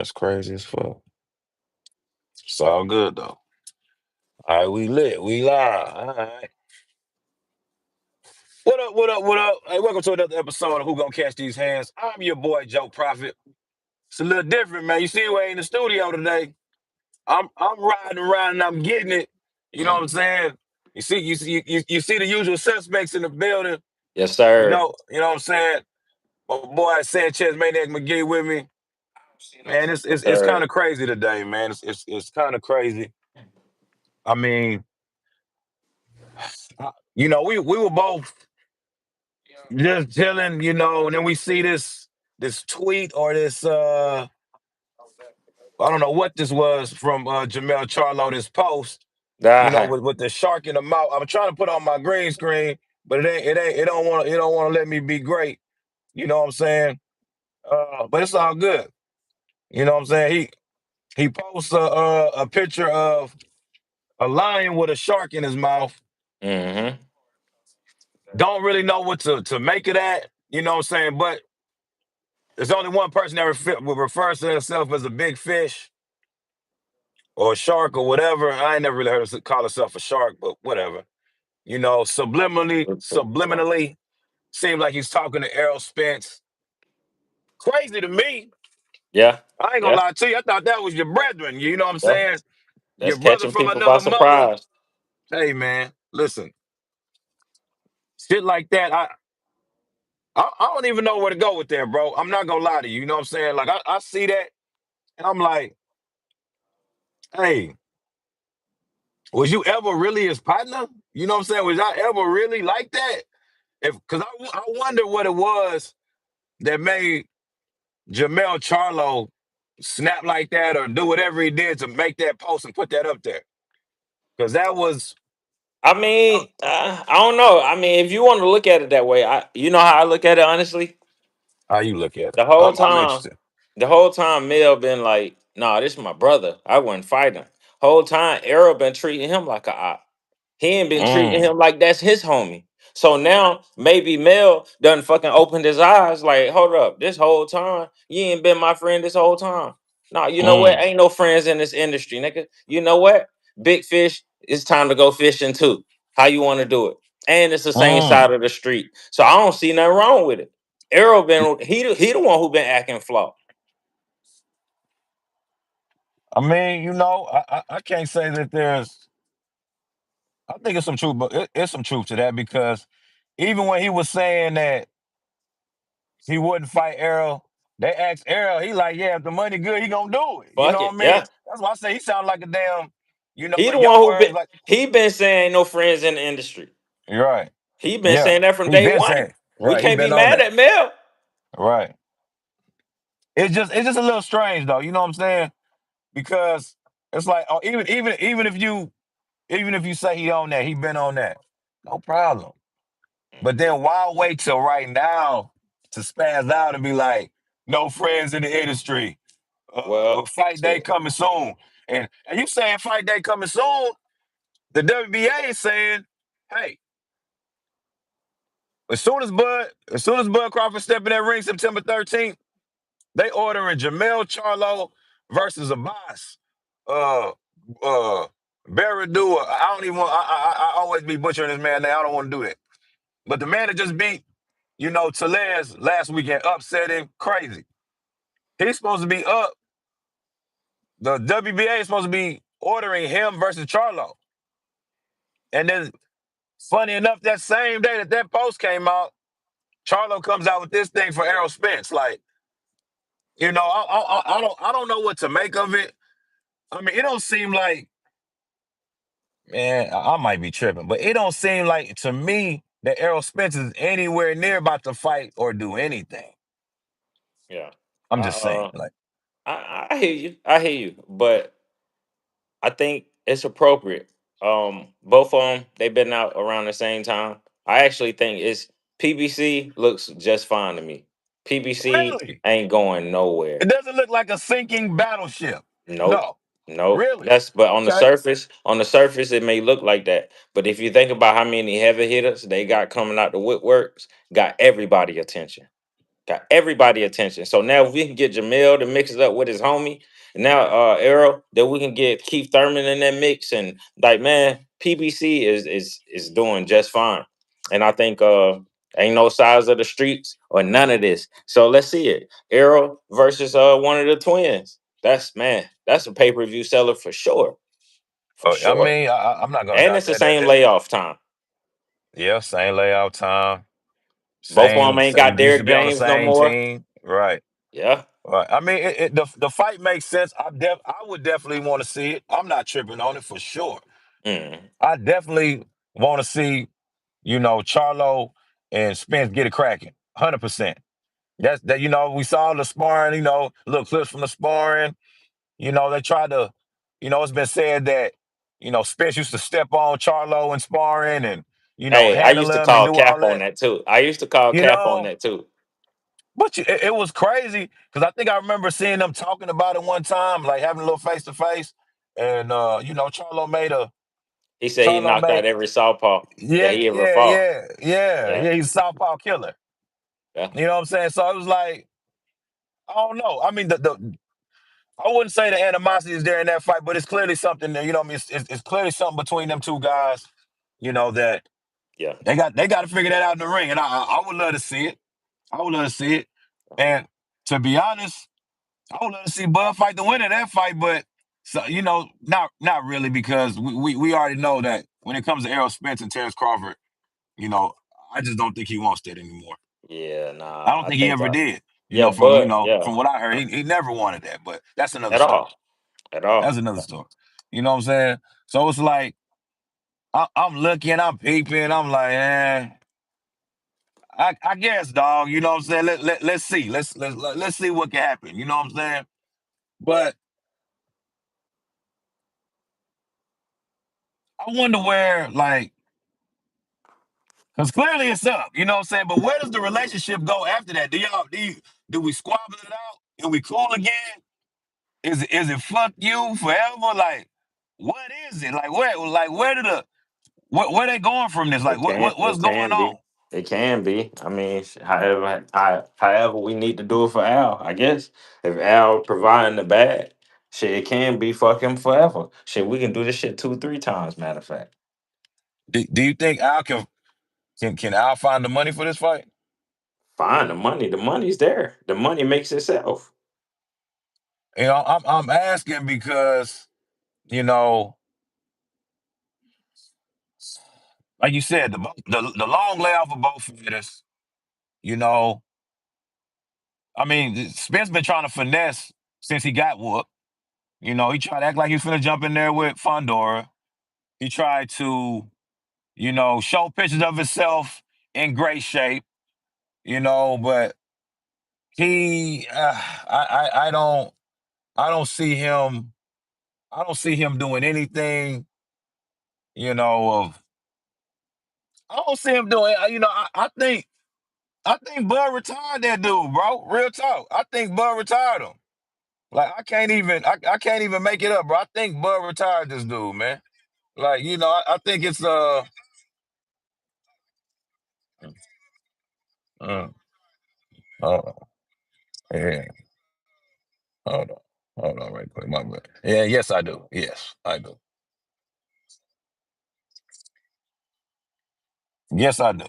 That's crazy as fuck. It's all good though. All right, we lit. We live. All right. What up? What up? What up? Hey, welcome to another episode of Who Gonna Catch These Hands. I'm your boy Joe Prophet. It's a little different, man. You see, we ain't in the studio today. I'm riding around and I'm getting it. You know what I'm saying? You see the usual suspects in the building. Yes, sir. You know what I'm saying? My boy Sanchez Maniac McGee with me. Man, Yes, it's kind sir. of crazy today, man. It's kind of crazy. I mean, we were both just chilling, and then we see this tweet or this I don't know what this was from Jermell Charlo, this post, Ah, with the shark in the mouth. I'm trying to put on my green screen, but it don't want to let me be great. You know what I'm saying? But it's all good. You know what I'm saying? He posts a picture of a lion with a shark in his mouth. mm-hmm. Don't really know what to make of that. You know what I'm saying? But there's only one person that refers to himself as a big fish or a shark or whatever. I ain't never really heard her call herself a shark, but whatever. Subliminally, seems like he's talking to Errol Spence. Crazy to me. Yeah, I ain't gonna yeah, lie to you. I thought that was your brethren. You know what I'm yeah. saying? That's Your brother catching from people by another mother. surprise. Hey man, listen, shit like that. I don't even know where to go with that, bro. I'm not gonna lie to you. You know what I'm saying? Like I see that and I'm like, hey, was you ever really his partner? You know what I'm saying? Was y'all ever really like that? Because I wonder what it was that made Jermell Charlo snap like that or do whatever he did to make that post and put that up there. Because that was I mean, I don't know. I mean, if you want to look at it that way, you know how I look at it honestly. how you look at it. The whole I'm time, interested. the whole time, Mel been like, "Nah, this is my brother. I wouldn't fight him." Whole time, Errol been treating him like a op. He ain't been treating Mm, him like that's his homie. So now maybe Mel done fucking opened his eyes. Like, hold up, this whole time you ain't been my friend this whole time. No, you know what? mm, Ain't no friends in this industry, nigga. You know what? Big fish, it's time to go fishing too. How you want to do it? And it's the same mm. side of the street, so I don't see nothing wrong with it. Errol been he the one who been acting flawed. I mean, I can't say that I think it's some truth, but it's some truth to that because even when he was saying that he wouldn't fight Errol, they asked Errol, he like, yeah, if the money good, he gonna do it. You Fuck know it, what I mean? yeah. That's why I say he sound like a damn, He the in one your who words, been like, he been saying ain't no friends in the industry. you're right. He been Yeah. saying that from He day been one. saying, We right, he can't be been on mad that. at Mel. Right. It's just a little strange though, you know what I'm saying? Because it's like, oh, even if you say he on that, he been on that. No problem. But then why wait till right now to spaz out and be like, no friends in the industry. Well, Fight day shit. coming soon. And you saying fight day coming soon, the WBA is saying, hey, as soon as Bud Crawford step in that ring September 13th, they ordering Jermell Charlo versus Abbas. Uh uh Barradua. I don't even want I always be butchering this man name. I don't want to do that. But the man that just beat, Tellez last weekend, upset him crazy. He's supposed to be up. The WBA is supposed to be ordering him versus Charlo. And then, funny enough, that same day that post came out, Charlo comes out with this thing for Errol Spence. Like, I don't know what to make of it. I mean, it don't seem like, man, I might be tripping, but it don't seem like to me that Errol Spence is anywhere near about to fight or do anything. Yeah. I'm just saying, Uh, like, I hear you. I hear you. But I think it's appropriate. Both of them, they've been out around the same time. I actually think it's PBC looks just fine to me. PBC really, ain't going nowhere. it doesn't look like a sinking battleship. Nope. No, Nope. really. That's but Okay. on the surface it may look like that. But if you think about how many heavy hitters they got coming out the woodworks, got everybody attention. got everybody attention. So now if we can get Jamel to mix it up with his homie, and now Errol, then we can get Keith Thurman in that mix, and like man, PBC is doing just fine. And I think ain't no size of the streets or none of this. So let's see it. Errol versus one of the twins. That's man, that's a pay-per-view seller for sure. For I sure. mean, I'm not gonna And doubt it's the that. same layoff time. Yeah, same layout time, Both of them same. ain't got Used to Derrick be on the James no same more. team, right? Yeah. Right. I mean, the fight makes sense. I would definitely want to see it. I'm not tripping on it for sure. Mm. I definitely want to see, Charlo and Spence get it cracking. 100%. That's that. We saw the sparring. Little clips from the sparring. They tried to. It's been said that Spence used to step on Charlo in sparring and Hey, I handle used to him and call do all Cap on that. that too. I used to call You Cap on know, that too. but it was crazy because I think I remember seeing them talking about it one time, like having a little face to face, and He said he Charlo knocked made out every southpaw that yeah he ever yeah fought. yeah yeah Yeah. yeah he's a southpaw killer. Yeah. You know what I'm saying? So it was like I don't know. I mean the I wouldn't say the animosity is there in that fight, but it's clearly something that what I mean. It's clearly something between them two guys. That Yeah. they got to figure that out in the ring, and I would love to see it. I would love to see it, and to be honest. I would love to see Bud fight the winner of that fight, but so not really because we already know that when it comes to Errol Spence and Terrence Crawford, you know, I just don't think he wants that anymore. Yeah, I nah. don't I think he think ever did. yeah, From but yeah, from what I heard, he never wanted that. But that's another at story. all. At all. That's another story. You know what I'm saying? So it's like I'm looking, I'm peeping, I'm like, I guess, dog. You know what I'm saying? Let's see, let's see what can happen. You know what I'm saying? But I wonder where like. Because clearly it's up, you know what I'm saying? But where does the relationship go after that? Do we squabble it out? Are we cool again? Is it fuck you forever? Like, what is it? Where did where they going from this? Like what's It going can on? be. It can be. I mean, however we need to do it for Al, I guess. If Al providing the bag, shit, it can be fucking forever. Shit, we can do this shit 2, 3 times. Matter of fact, Do you think Al can Al find the money for this fight? fine. The money, the money's there. The money makes itself. I'm asking because, you know, like you said, the long layoff of both fighters, you know, I mean, Spence been trying to finesse since he got whooped. He tried to act like he was finna jump in there with Fondora. He tried to, show pictures of himself in great shape, but I don't see him, doing anything, of, I don't see him doing, I think Bud retired that dude, bro. Real talk. I think Bud retired him. Like I can't even make it up, bro. I think Bud retired this dude, man. Like, I think it's uh, uh yeah. Hold on. Hold on right quick. My bad. Yeah, yes, I do. Yes, I do. Yes, I do.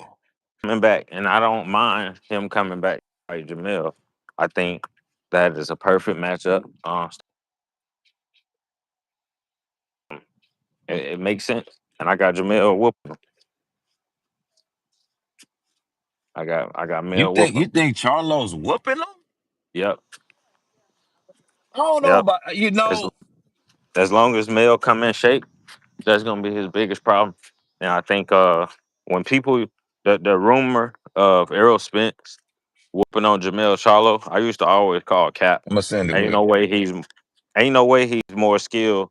Coming back, and I don't mind him coming back like Jamil. I think that is a perfect matchup. It makes sense, and I got Jamil whooping. I got You Mel think whooping. you think Charlo's whooping him? Yep, I don't know yep. about As as long as Mel come in shape, that's gonna be his biggest problem. And I think when people the rumor of Errol Spence whooping on Jermell Charlo, I used to always call Cap. I'm gonna send it Ain't with no way he's ain't no way he's more skilled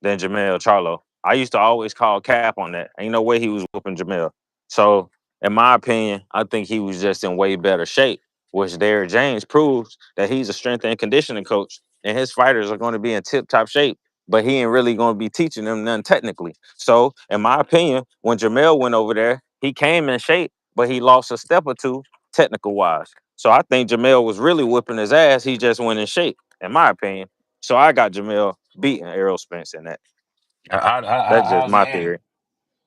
than Jermell Charlo. I used to always call Cap on that. Ain't no way he was whooping Jermell. So in my opinion, I think he was just in way better shape, which Derek James proves that he's a strength and conditioning coach, and his fighters are going to be in tip top shape. But he ain't really going to be teaching them none technically. So, in my opinion, when Jamel went over there, he came in shape, but he lost a step or two technical wise. So I think Jamel was really whipping his ass. He just went in shape, in my opinion. So I got Jamel beating Errol Spence in that. That's just How's it my end? theory.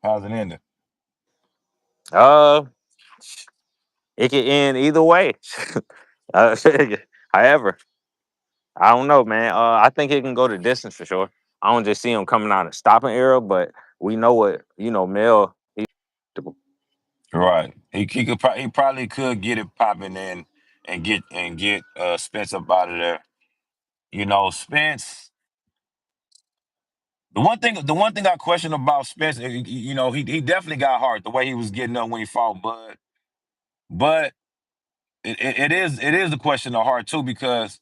How's it ending? Uh, it could end either way. uh, however, I don't know, man. I think it can go the distance for sure. I don't just see him coming out and stopping Errol, but we know what Mel. Right. He probably could get it popping in and get Spence up out of there. Spence. The one thing I question about Spence, he definitely got heart the way he was getting up when he fought Bud. But it is a question of heart too because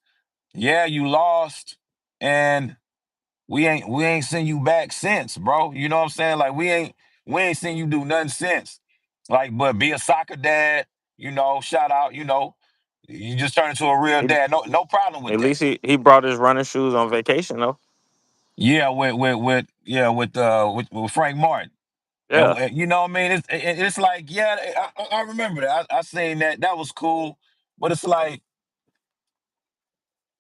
yeah, you lost and we ain't seen you back since, bro. You know what I'm saying? Like we ain't seen you do nothing since. Like, but be a soccer dad, shout out, you just turned into a real He, dad. No problem with at that. least he brought his running shoes on vacation though. Yeah, with Frank Martin. Yeah, You know what I mean? It's like, yeah, I remember that. I seen that. That was cool. But it's like,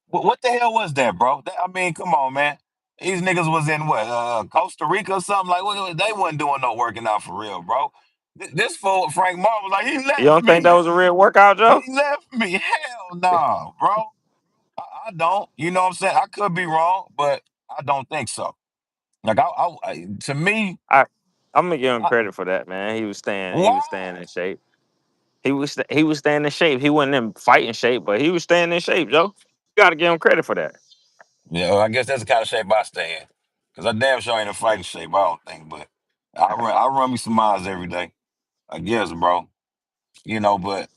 what the hell was that, bro? I mean, come on, man. These niggas was in what, Costa Rica or something? Like, they wasn't doing no working out for real, bro. This fool, Frank Martin, was like, he you left don't think that me. was a real workout, He Joe? left me. Hell no, bro. I don't. You know what I'm saying? I could be wrong, but I don't think so. Like, to me, I I'm gonna give him I, credit for that, man. He why? was staying in shape. He was staying in shape. He wasn't in fighting shape, but he was staying in shape, Joe. You gotta give him credit for that. Yeah, well, I guess that's the kind of shape I stay in. Because I damn sure ain't in fighting shape, I don't think. But I run me some miles every day. I guess, bro. But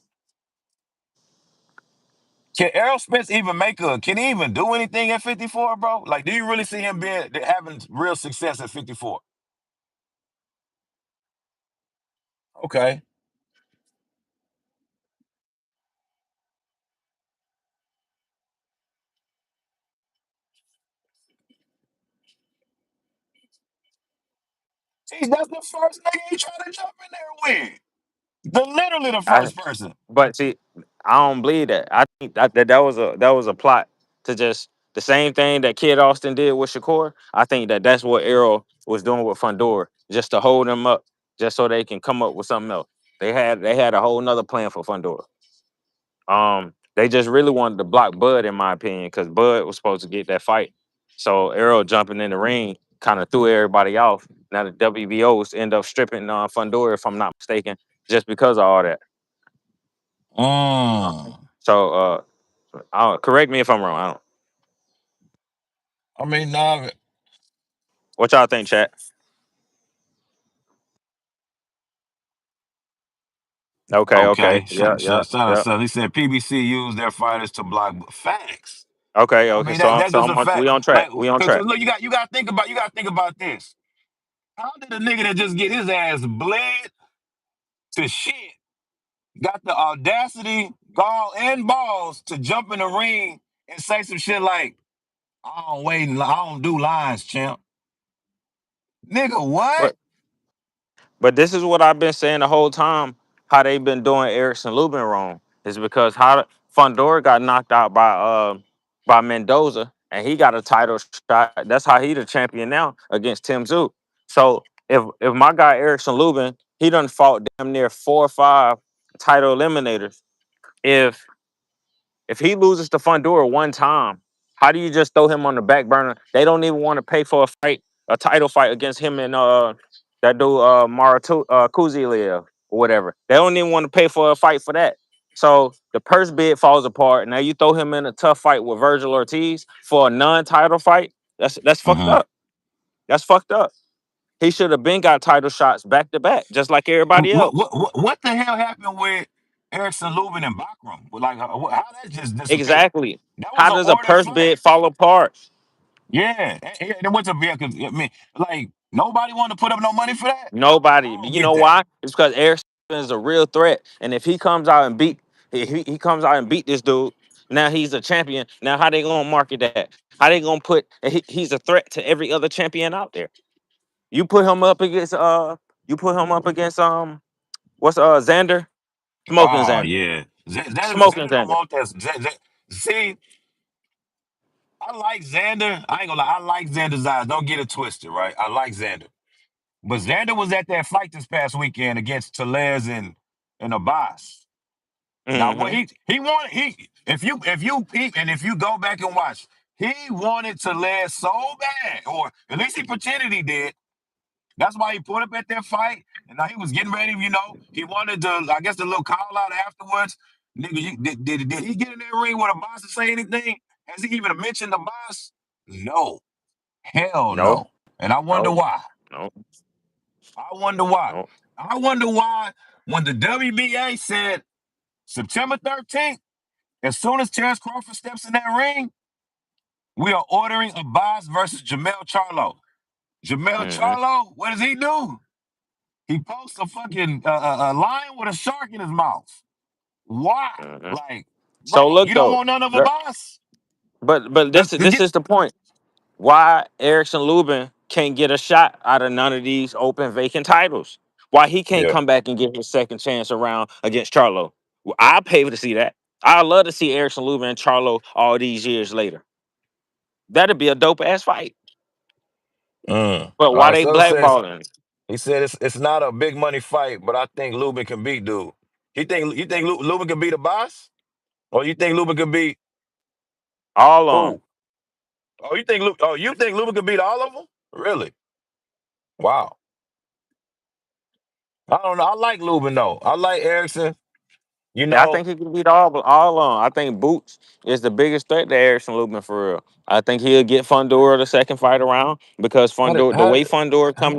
can Errol Spence can he even do anything at 54, bro? Like, do you really see him having real success at 54? Okay. See, that's the first nigga he trying to jump in there with. Literally the I first person. But see, I don't believe that. I think that was a plot to just the same thing that Kid Austin did with Shakur. I think that's what Errol was doing with Fundora, just to hold him up, just so they can come up with something else. They had a whole nother plan for Fundora. They just really wanted to block Bud, in my opinion, because Bud was supposed to get that fight. So Errol jumping in the ring kind of threw everybody off. Now the WBOs end up stripping Fundora, if I'm not mistaken, just because of all that. Mm. So correct me if I'm wrong. I don't. I mean, nah. What y'all think, chat? Okay, Okay. okay, yeah, yeah, Shout out, yeah. son. He said PBC used their fighters to block facts. Okay, I okay. mean, So that's so just a we fact. on track. Like, We on cause track. look, you gotta think about this. How did a nigga that just get his ass bled to shit got the audacity, gall, and balls to jump in the ring and say some shit like, I don't do lines, champ. Nigga, what? But But this is what I've been saying the whole time. How they've been doing Erickson Lubin wrong is because how Fundora got knocked out by Mendoza and he got a title shot. That's how he the champion now against Tim Tszyu. So if my guy Erickson Lubin, he done fought damn near 4 or 5 title eliminators. If if he loses to Fundora one time, how do you just throw him on the back burner? They don't even want to pay for a fight, a title fight against him and that dude Maratu Kuziliev or whatever. They don't even want to pay for a fight for that. So the purse bid falls apart. Now you throw him in a tough fight with Virgil Ortiz for a non-title fight. That's fucked Uh-huh. up. That's fucked up. He should have been got title shots back to back, just like everybody else. What the hell happened with Erickson Lubin and Bachram? Like, how that just disappeared? Exactly. That was How an does a ordered purse fight. bid fall apart? Yeah, it went to be. I mean, like nobody wanted to put up no money for that. Nobody. I don't You get know that. why? It's because Eric is a real threat. And if he comes out and he comes out and beat this dude, now he's a champion. Now how they gonna market that? How they gonna put he's a threat to every other champion out there? You put him up against what's Xander? Smoking Oh Xander. yeah, Xander, Smoking Xander don't Xander. want that. See, I like Xander. I ain't gonna lie. I like Xander's eyes. Don't get it twisted, right? I like Xander. But Xander was at that fight this past weekend against Telez and Abbas. Now what Mm-hmm. he wanted if you peep and if you go back and watch, he wanted Telez so bad, or at least he pretended he did. That's why he put up at that fight, and now he was getting ready. He wanted to. I guess the little call out afterwards. Nigga, did he get in that ring with a boss to say anything? Has he even mentioned the boss? No, hell No, no. And I wonder no, why. no, I wonder why. no. I wonder why when the WBA said September 13th, as soon as Terrence Crawford steps in that ring, we are ordering a boss versus Jermell Charlo. Jermell Mm-hmm. Charlo, what does he do? He posts a fucking a lion with a shark in his mouth. Why? Mm-hmm. Like, bro, So look you don't though, want none of a the- boss. but Let's this get is the point. Why Erickson Lubin can't get a shot out of none of these open vacant titles? Why he can't yeah. come back and get his second chance around against Charlo? Well, I'll pay to see that. I'd love to see Erickson Lubin and Charlo all these years later. That'd be a dope ass fight. But All why right, they so it says blackballing? he said it's not a big money fight, but I think Lubin can beat dude. You think Lubin can beat a boss, or you think Lubin can beat All on. who? You think Lubin can beat all of them? Really? Wow. I don't know. I like Lubin though. I like Erickson. You Yeah, I know, think he can beat all on. I think Boots is the biggest threat to Erickson Lubin for real. I think he'll get Fundora the second fight around because how did Fundora, the how way did how,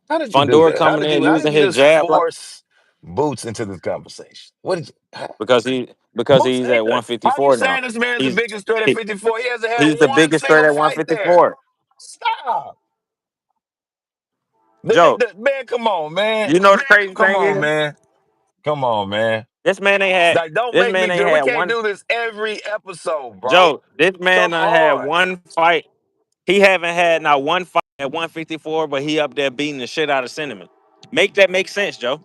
how did you do Fundora that? coming in How did using you his just jab like force Boots into this conversation? What did you? because Boots he's ain't at the. How you 154 now. saying this man's the He's biggest threat at he, 54? He hasn't had he's the one biggest threat single at fight there. 154. Stop. Joe, Man, come on, man. you know the crazy Come thing on, is man. Come on, man. this man ain't had Like, don't this make me man do ain't it. We had can't one do this every episode, bro. Joe, this man Come done had on. one fight. He haven't had not one fight at 154, but he up there beating the shit out of Cinnamon. Make that make sense, Joe.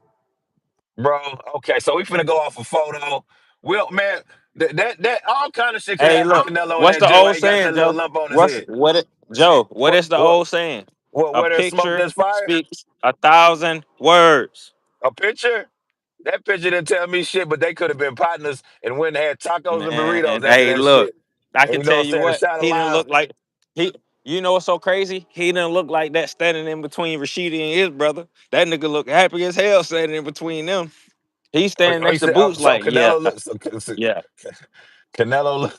Bro, okay, so we finna go off a photo. Well, man, that all kind of shit could Hey, happen to look, Canelo in what's that the gym while old he got saying, that little Joe? lump on his What's head. what it Joe, what What is the what old saying? A where there's smoke, picture there's fire? speaks 1,000 words. A picture? That picture didn't tell me shit, but they could have been partners and went and had tacos and burritos Man, after hey, that look, shit. I And can you know tell what I'm you saying? A what, shot of he didn't lime. look like he you know what's so crazy? He didn't look like that standing in between Rashidi and his brother. That nigga look happy as hell standing in between them. He's standing Oh, he next to said, Boots so like, yeah, Canelo, so yeah. Canelo,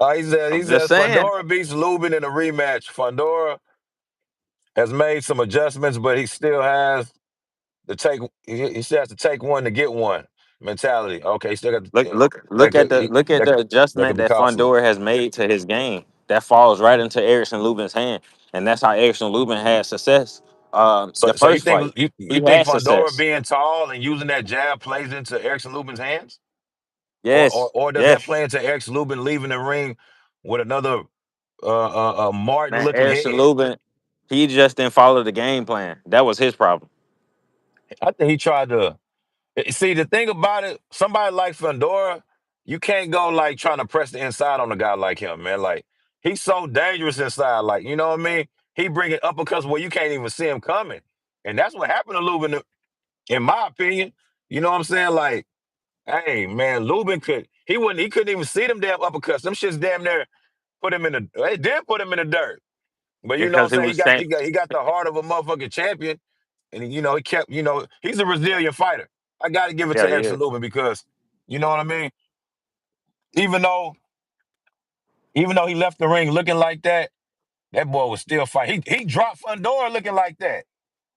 he I'm just says saying. Fundora beats Lubin in a rematch. Fundora has made some adjustments, but he still has to take. He still has to take one to get one mentality. Okay, he still got Look at that the that could adjustment be that costly. Fundora has made to his game. That falls right into Erickson Lubin's hand, and that's how Erickson Lubin had success. So, The so you first think fight, you he think had Fundora success. being tall and using that jab plays into Erickson Lubin's hands, Yes, or does that yes, play into Erickson Lubin leaving the ring with another Martin man. looking Erickson head? Lubin, he just didn't follow the game plan. That was his problem. I think he tried to. See, the thing about it, somebody like Fundora, you can't go like trying to press the inside on a guy like him, man. Like he's so dangerous inside. Like you know what I mean? He bringing uppercuts where you can't even see him coming, and that's what happened to Lubin, in my opinion. You know what I'm saying? Like, hey, man, Lubin he couldn't even see them damn uppercuts. Them shits damn near put him in the. They did put him in the dirt, but you know what I'm Because he saying? was saying, He got the heart of a motherfucking champion. And he kept, he's a resilient fighter. I got to give it yeah, to he is. Erickson Lubin because, you know what I mean. Even though, even though he left the ring looking like that, that boy was still fighting. He dropped Fundora looking like that.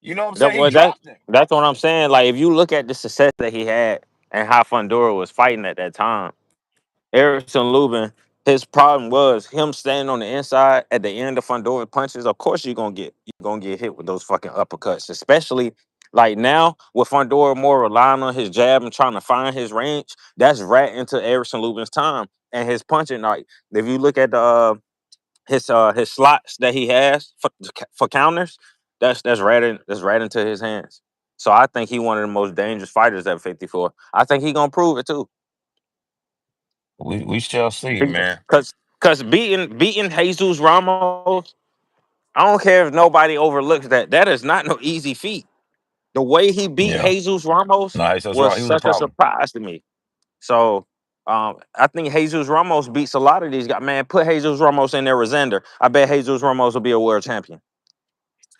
You know what I'm That, saying? He well, that dropped him. that's what I'm saying. Like, if you look at the success that he had and how Fundora was fighting at that time, Erickson Lubin, his problem was him standing on the inside at the end of Fundora punches. Of course, you're gonna get hit with those fucking uppercuts, especially like now with Fundora more relying on his jab and trying to find his range. That's right into Erickson Lubin's time and his punching. Like if you look at the his slots that he has for counters, that's right into his hands. So I think he one of the most dangerous fighters at 54. I think he gonna prove it too. We shall see, man. Cause beating Jesus Ramos, I don't care if nobody overlooks that. That is not no easy feat. The way he beat Yeah. Jesus Ramos No, that's was right. He was a such a problem. surprise to me. So I think Jesus Ramos beats a lot of these guys. Man, put Jesus Ramos in there with Xander. I bet Jesus Ramos will be a world champion.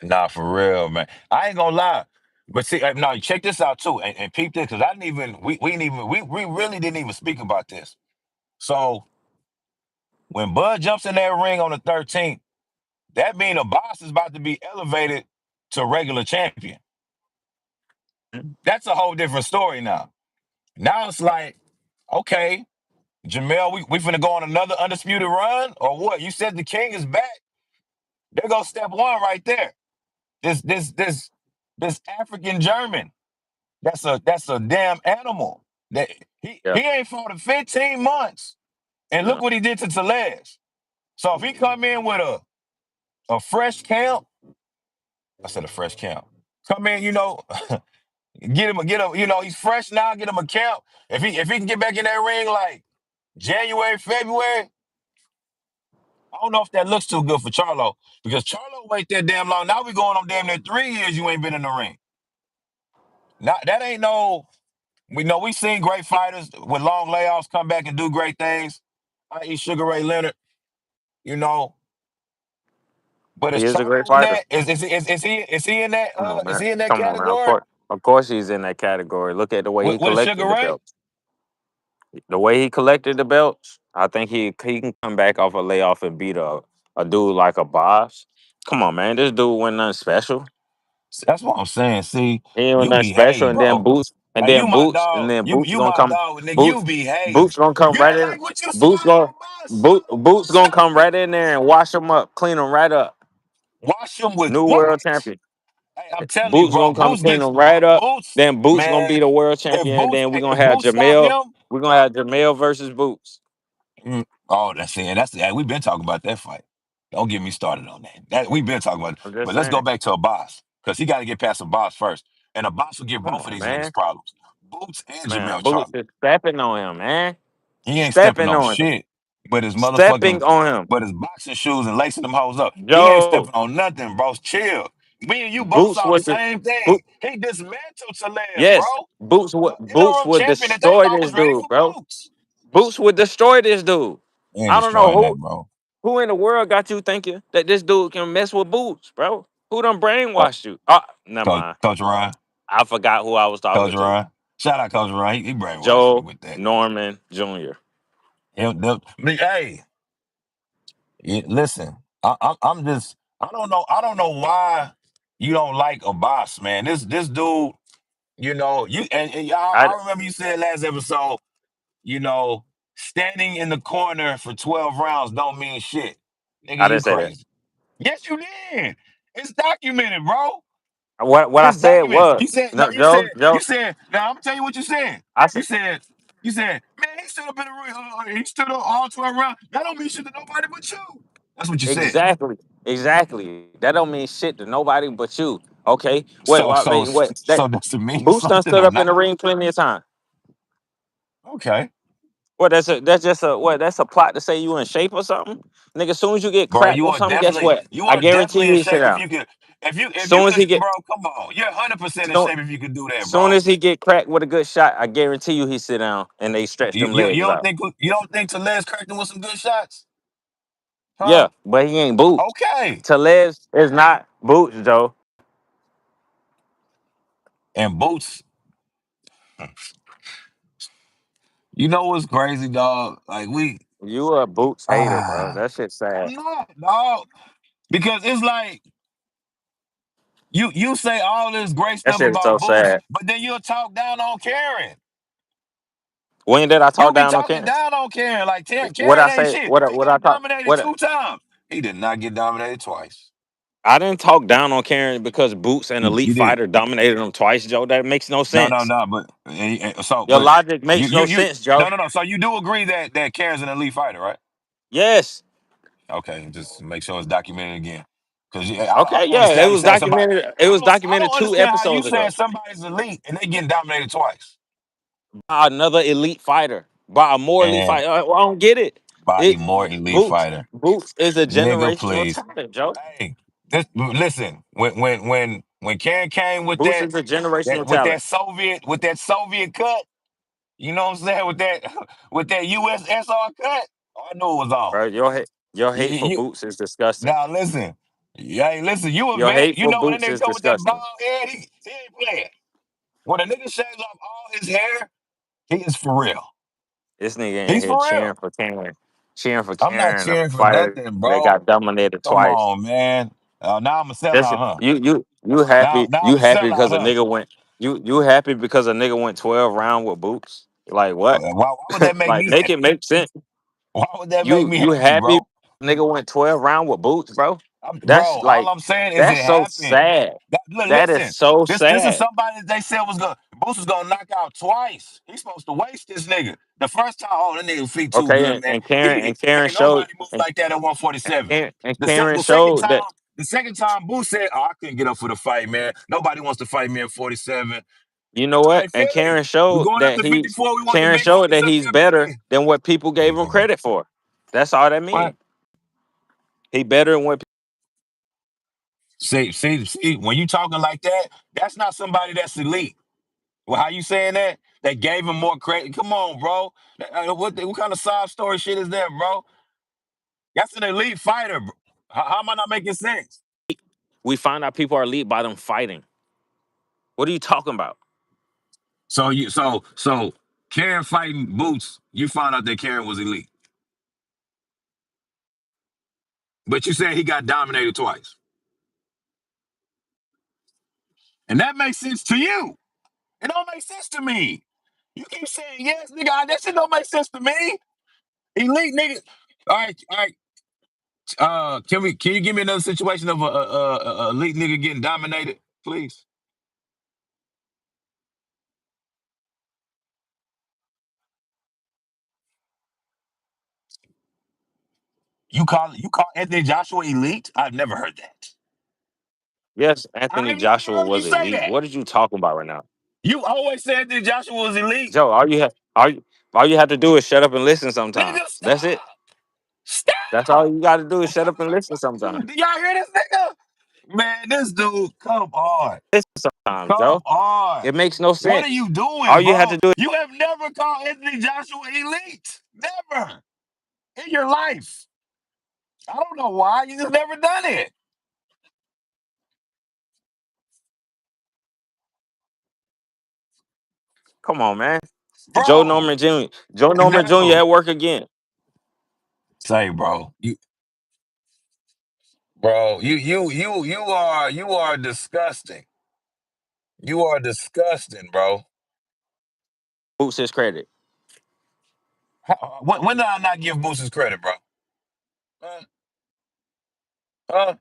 Nah, for real, man. I ain't gonna lie. But see, no, check this out too, and peep this, because I didn't even we didn't even we really didn't even speak about this. So when Bud jumps in that ring on the 13th, that means a boss is about to be elevated to regular champion. That's a whole different story now. Now it's like, okay, Jermell, we finna go on another undisputed run, or what? You said the king is back. There goes step one right there. This African German. That's a damn animal. That Yeah, he ain't fought in 15 months. And look yeah. what he did to Telez. So if he come in with a fresh count, I said a fresh count. Come in, get him, he's fresh now, get him a count. If he can get back in that ring like January, February, I don't know if that looks too good for Charlo. Because Charlo wait that damn long. Now we going on damn near 3 years you ain't been in the ring. Now that ain't no. We know we seen great fighters with long layoffs come back and do great things, i.e. Sugar Ray Leonard, you know. But is He is a great Charlo in fighter. that? Is he in that Come on, is man. he in that Come on, man. category Of course, he's in that category. Look at the way he with Sugar collected the Ray? belts. The way he collected the belts, I think he can come back off a layoff and beat a dude like a boss. Come on, man. This dude went nothing special. That's what I'm saying. See, He ain't went you nothing special, behave, and then bro. boots, and Hey, you then my boots, and dog. then You boots you gonna my come. dog, nigga. You Boots, behave. boots gonna come right Girl, in. like what you swallow a bus? Boots gonna come right in there and wash him up, clean him right up. Wash him with New what? world champion. Hey, I'm telling you, Boots bro. gonna come Boots clean gets him right up. Boots, Then Boots gonna be man. the world If champion. And Boots then we gonna if have Boots stop Jamel. him, We're gonna have Jamel versus Boots. oh, that's it. We've been talking about that fight. Don't get me started on that. We've been talking about it. I'm just But let's go saying. back to a boss. Because he got to get past a boss first. And a boss will give Come both of on, these niggas man. problems. Boots and Man, Jermell Boots Charlo. is stepping on him, man. He ain't stepping Stepping on on him. shit. But his motherfucking Stepping on him. but his boxing shoes and lacing them hoes up. He ain't Joe, stepping on nothing, bro. Chill. Me and you both Boots saw the was the same thing. boot. He dismantled Celez, bro. Yes, Boots Interim would champion that they destroy thought this was ready dude, for bro. Boots. Boots would destroy this dude. He ain't I don't know destroying that, bro. who in the world got you thinking that this dude can mess with Boots, bro. Who done Uh, brainwashed you? Oh, never mind. Coach Ryan. I forgot who I was talking Coach to. Ryan. Shout out Coach Ryan. He brainwashed me Joe with that. Norman Jr. Hey, listen. I'm just. I don't know. I don't know why you don't like a boss, man. This dude. I, I remember you said last episode. Standing in the corner for 12 rounds don't mean shit. I Nigga, you didn't say that. crazy. Yes, you did. It's documented, bro. What I It's said documented. was You said no. no, Joe. You said. Now I'm gonna tell you what you said. I You said said. You said, man, he stood up in the ring. He stood up all 12 rounds. That don't mean shit to nobody but you. That's what you said. exactly. That don't mean shit to nobody but you. Okay. So so Wait. That so does it mean Boots done something stood or up in not? the ring plenty of time. Okay, What that's just a what that's a plot to say you in shape or something? Nigga, as soon as you get bro. cracked or something, guess what? You I are guarantee definitely you in he sit shape if down. you could. If you Soon as he could, get bro. Come on, you're 100% in soon, shape if you could do that, soon bro. as he get cracked with a good shot, I guarantee you he sit down and they stretch them You legs don't out. think Telez cracked him with some good shots, huh? Yeah, but he ain't Boots. Okay. Talez is not Boots, Joe. And Boots, you know what's crazy, dog? Like You a Boots hater, bro. ah, That shit sad. I'm not, dog, because it's like you say all this great That stuff shit is so about Boots, sad. but then you'll talk down on Karen. When did I You talk be down on talking Karen? down on Karen like What Karen I ain't say? shit. He What I got talk? dominated What 2 times. He did not get dominated twice. I didn't talk down on Karen because Boots, an elite You did. fighter, dominated him twice, Joe. That makes no No, no, sense. no. But Your logic makes no you sense, Joe. no, no, no. So you do agree that Karen's an elite fighter, right? Yes, Okay, just make sure it's documented again. Because I Okay, don't yeah, understand how it you was saying somebody. documented. It was I documented don't two understand how you episodes saying ago somebody's elite and they getting dominated twice. by another elite fighter, by a more elite And fighter. I don't get it. by a It more elite Boots fighter. Boots is a Nigga, generational please. talent, Joe. Hey, listen, when Karen came with Boots that is a generational with talent, that Soviet cut, you know what I'm saying? With that with that USSR cut, I knew it was on. bro. Your You, hate for you Boots is disgusting. now listen. Hey, listen, you a Your vet. hate You for know when that Boots nigga is come with that bald disgusting. head, he ain't playing. When a nigga shaves off all his hair, he is for real. This nigga in He's here for real. cheering for I'm not Karen, a cheering for fighter nothing, that bro. got dominated Come twice. on, man. Now I'm a Just sellout, huh? you Now you I'm a happy sellout, because a huh? nigga went you happy because a nigga went 12 round with Boots? Like what? Why would that make Like me make it happy? make sense. Why would that make me You happy, happy bro? nggA went 12 round with Boots, bro? That's Bro, all like I'm saying is it that's so happened. sad. Look, That is listen. so This is sad. somebody that they said was gonna Boost was gonna knock out twice. He's supposed to waste this nigga. The first time, oh, that nigga feet too Okay, good, man. and Karen Ain't showed nobody move like that at 147. The sec- Karen the second showed time, that. the second time Boost said, "Oh, I couldn't get up for the fight, man. Nobody wants to fight me at 47." You know I what? ain't And feeling it. We going up to 54. We want the big Karen showed that 47 he's better again. than what people gave him credit for. That's all that What? means. He better than what See, when you talking like that, that's not somebody that's elite. Well, how you saying that? They gave him more credit. Come on, bro. What kind of sob story shit is that, bro? That's an elite fighter, bro. How am I not making sense? we find out people are elite by them fighting. What are you talking about? So Karen fighting Boots, you found out that Karen was elite. But you said he got dominated twice. And that makes sense to you. It don't make sense to me. You keep saying yes, nigga. That shit don't make sense to me. Elite nigga. All right. Can you give me another situation of a elite nigga getting dominated, please? You call Anthony Joshua elite? I've never heard that. Yes, Anthony I've never Joshua heard you was say elite. that. What are you talking about right now? You always said Anthony Joshua was elite. Joe, all you have to do is shut up and listen sometimes. Nigga, That's it. stop. That's all Stop. you gotta do is shut up and listen sometimes. Do y'all hear this nigga? Man, this dude, come on. Listen sometimes, Come Joe. on. It makes no What are sense. you All doing, you have bro? to do is You have never called Anthony Joshua elite. Never. In your life. I don't know why. You just never done it. come on, man. Joe Bro. Norman Jr. Joe Norman Jr. No. at work again. Say, bro. You are disgusting. You are disgusting, bro. Boots his credit. When did I not give Boots his credit, bro? Huh? Huh?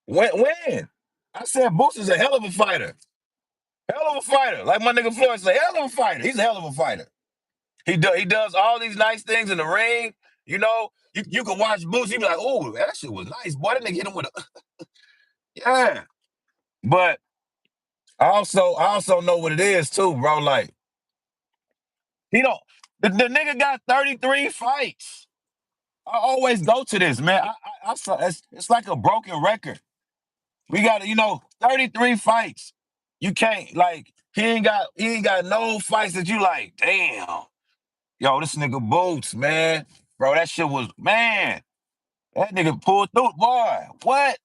When? I said Boots is a hell of a fighter. Hell of a fighter. Like my nigga Floyd said, hell of a fighter. He's a hell of a fighter. He does all these nice things in the ring. You know, you can watch Boots, you be like, oh, that shit was nice. Boy, that nigga hit him with a yeah. But I also know what it is too, bro. Like, he don't the nigga got 33 fights. I always go to this, man. It's like a broken record. We got 33 fights. You can't like he ain't got no fights that you like, damn. Yo, this nigga Boots, man. Bro, that shit was man. That nigga pulled through, boy. What?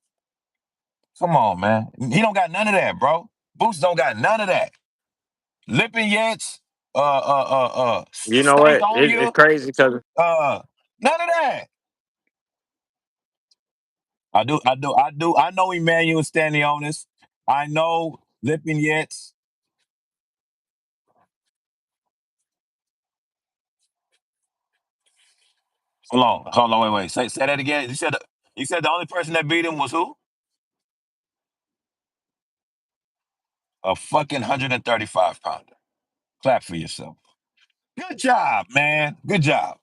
Come on, man. He don't got none of that, bro. Boots don't got none of that. Lipping yets, You know stank what? on It's you, crazy because none of that. I know Emmanuel Stanionis. I know Lipinets. Hold on, wait. Say that again. You said the only person that beat him was who? A fucking 135 pounder. Clap for yourself. Good job, man. Good job.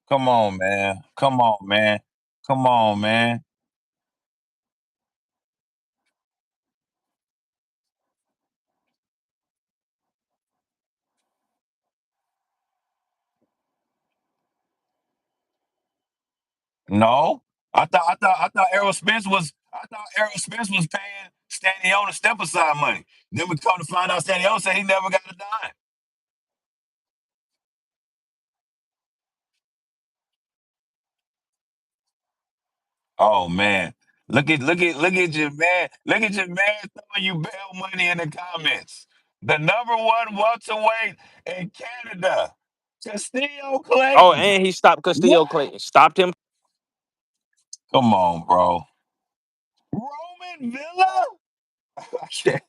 Come on, man. Come on, man. Come on, man. No, I thought Errol Spence was paying Stanion step aside money. Then we come to find out Stanion said he never got a dime. Oh man, look at your man. Look at your man throwing you bail money in the comments. The number one welterweight in Canada, Castillo Oh, Clayton. and he stopped What? Castillo Clayton. Stopped him. Come on, bro. Roman Villa? I can't,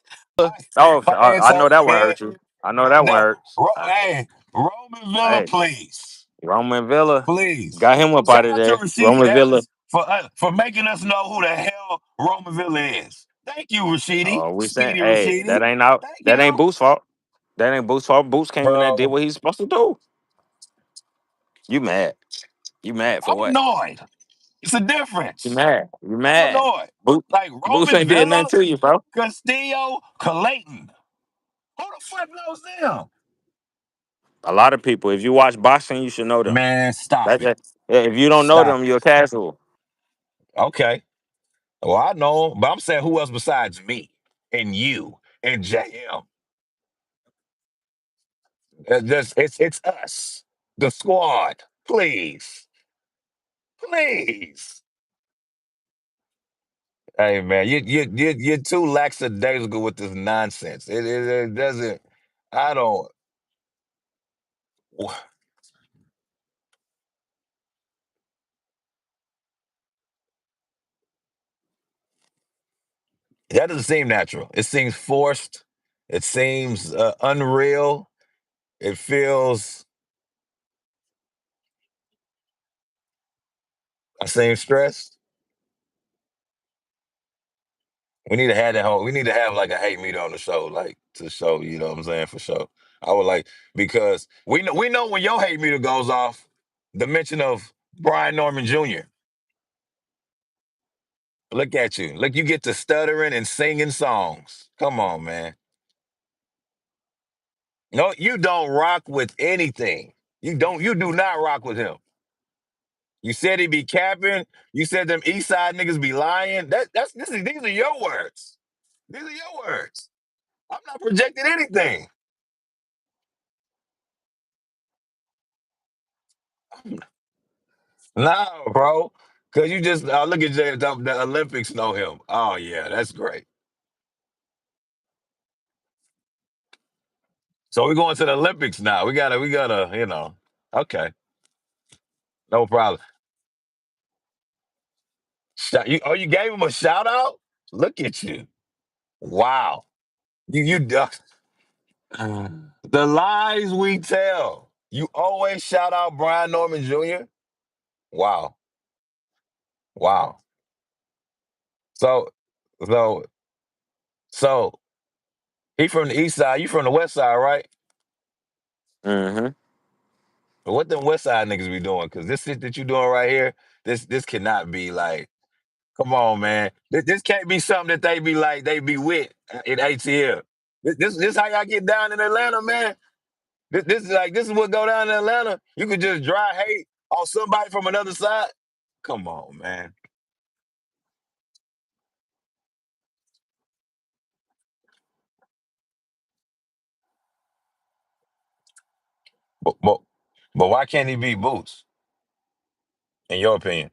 Oh, my I know antenna that one head. hurt you. I know that one No, hurts. hey, Roman Villa, Hey, please, Roman Villa please. got him up Shout out of out to there. Rashidi Roman Villa. Evans for making us know who the hell Roman Villa is. Thank you, Rashidi, Oh, we saying, Speedy hey, Rashidi. that ain't out. Thank That ain't you, Boots' fault. That ain't Boots' fault. Boots came in there and did bro. what he's supposed to do. You mad? You mad for I'm what? annoyed. It's a You difference. mad? You I'm mad? annoyed. Boot, Like Boots Roman ain't did nothing Villa, to you, bro. Castillo, Clayton. Who the fuck knows them? A lot of people. If you watch boxing, you should know them. Man, stop That's it. it. Yeah, if you don't know Stop them, it. you're casual. Okay. Well, I know, but I'm saying who else besides me and you and JM? It's us, the squad. Please, please. Hey man, you're too lackadaisical with this nonsense. It doesn't. I don't. That doesn't seem natural. It seems forced. It seems unreal. It feels. I seem stressed. We need to have that whole. We need to have like a hate meter on the show, like to show. You know what I'm saying for sure. I would like because we know when your hate meter goes off. The mention of Brian Norman Jr. Look at you. Look, you get to stuttering and singing songs. Come on, man. No, you don't rock with anything. You don't. You do not rock with him. You said he be capping. You said them East Side niggas be lying. These are your words. These are your words. I'm not projecting anything. No, bro. Cause you just look at the Olympics know him. Oh yeah, that's great. So we're going to the Olympics now. We gotta. Okay, no problem. You gave him a shout out? Look at you. Wow. You the lies we tell. You always shout out Brian Norman Jr. Wow. Wow. So so so he from the east side, you from the west side, right? Mm-hmm. What them west side niggas be doing? Cause this shit that you doing right here, this cannot be like, come on, man. This can't be something that they be with in ATL. This how y'all get down in Atlanta, man. This is what go down in Atlanta. You could just dry hate on somebody from another side. Come on, man. But but, but why can't he beat Boots? In your opinion,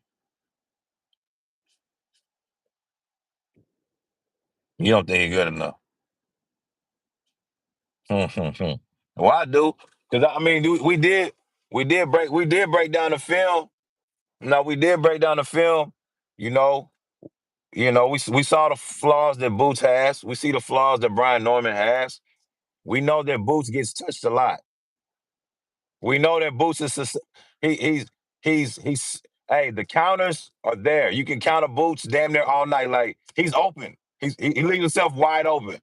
you don't think he's good enough. Well, I do, because I mean, we did break down the film. No, we did break down the film. You know, we saw the flaws that Boots has. We see the flaws that Brian Norman has. We know that Boots gets touched a lot. We know that Boots is he he's hey, the counters are there. You can counter Boots damn near all night. Like he's open. He leaves himself wide open.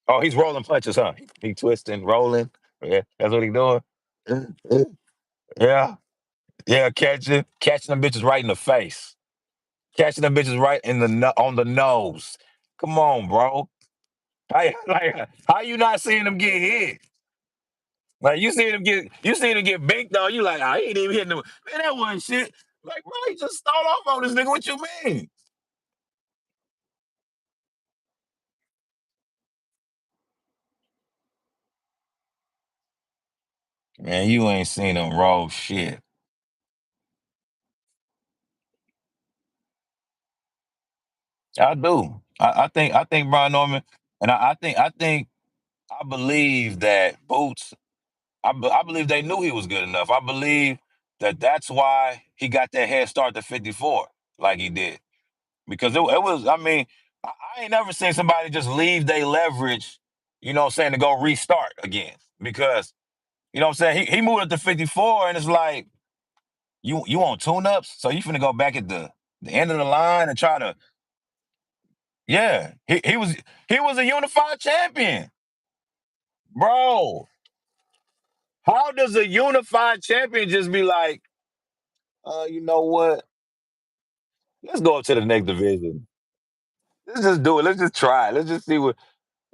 Oh, he's rolling punches, huh? He twisting, rolling. Yeah, that's what he's doing. Yeah. Yeah, catching them bitches right in the face, catching them bitches right in on the nose. Come on, bro. How you not seeing them get hit? Like you seen him get binked on. You like, he ain't even hitting them. Man, that wasn't shit. Like, bro, he just stalled off on this nigga. What you mean? Man, you ain't seen him roll shit. I do. I think Brian Norman, and I believe that Boots. I believe they knew he was good enough. I believe that that's why he got that head start to 54 like he did. Because it was, I mean, I ain't never seen somebody just leave their leverage, you know what I'm saying, to go restart again. Because, you know what I'm saying, he moved up to 54 and it's like, you want tune-ups? So you finna go back at the end of the line and try to, yeah. He was a unified champion. Bro, how does a unified champion just be like, you know what? Let's go up to the next division. Let's just do it. Let's just try it. Let's just see what.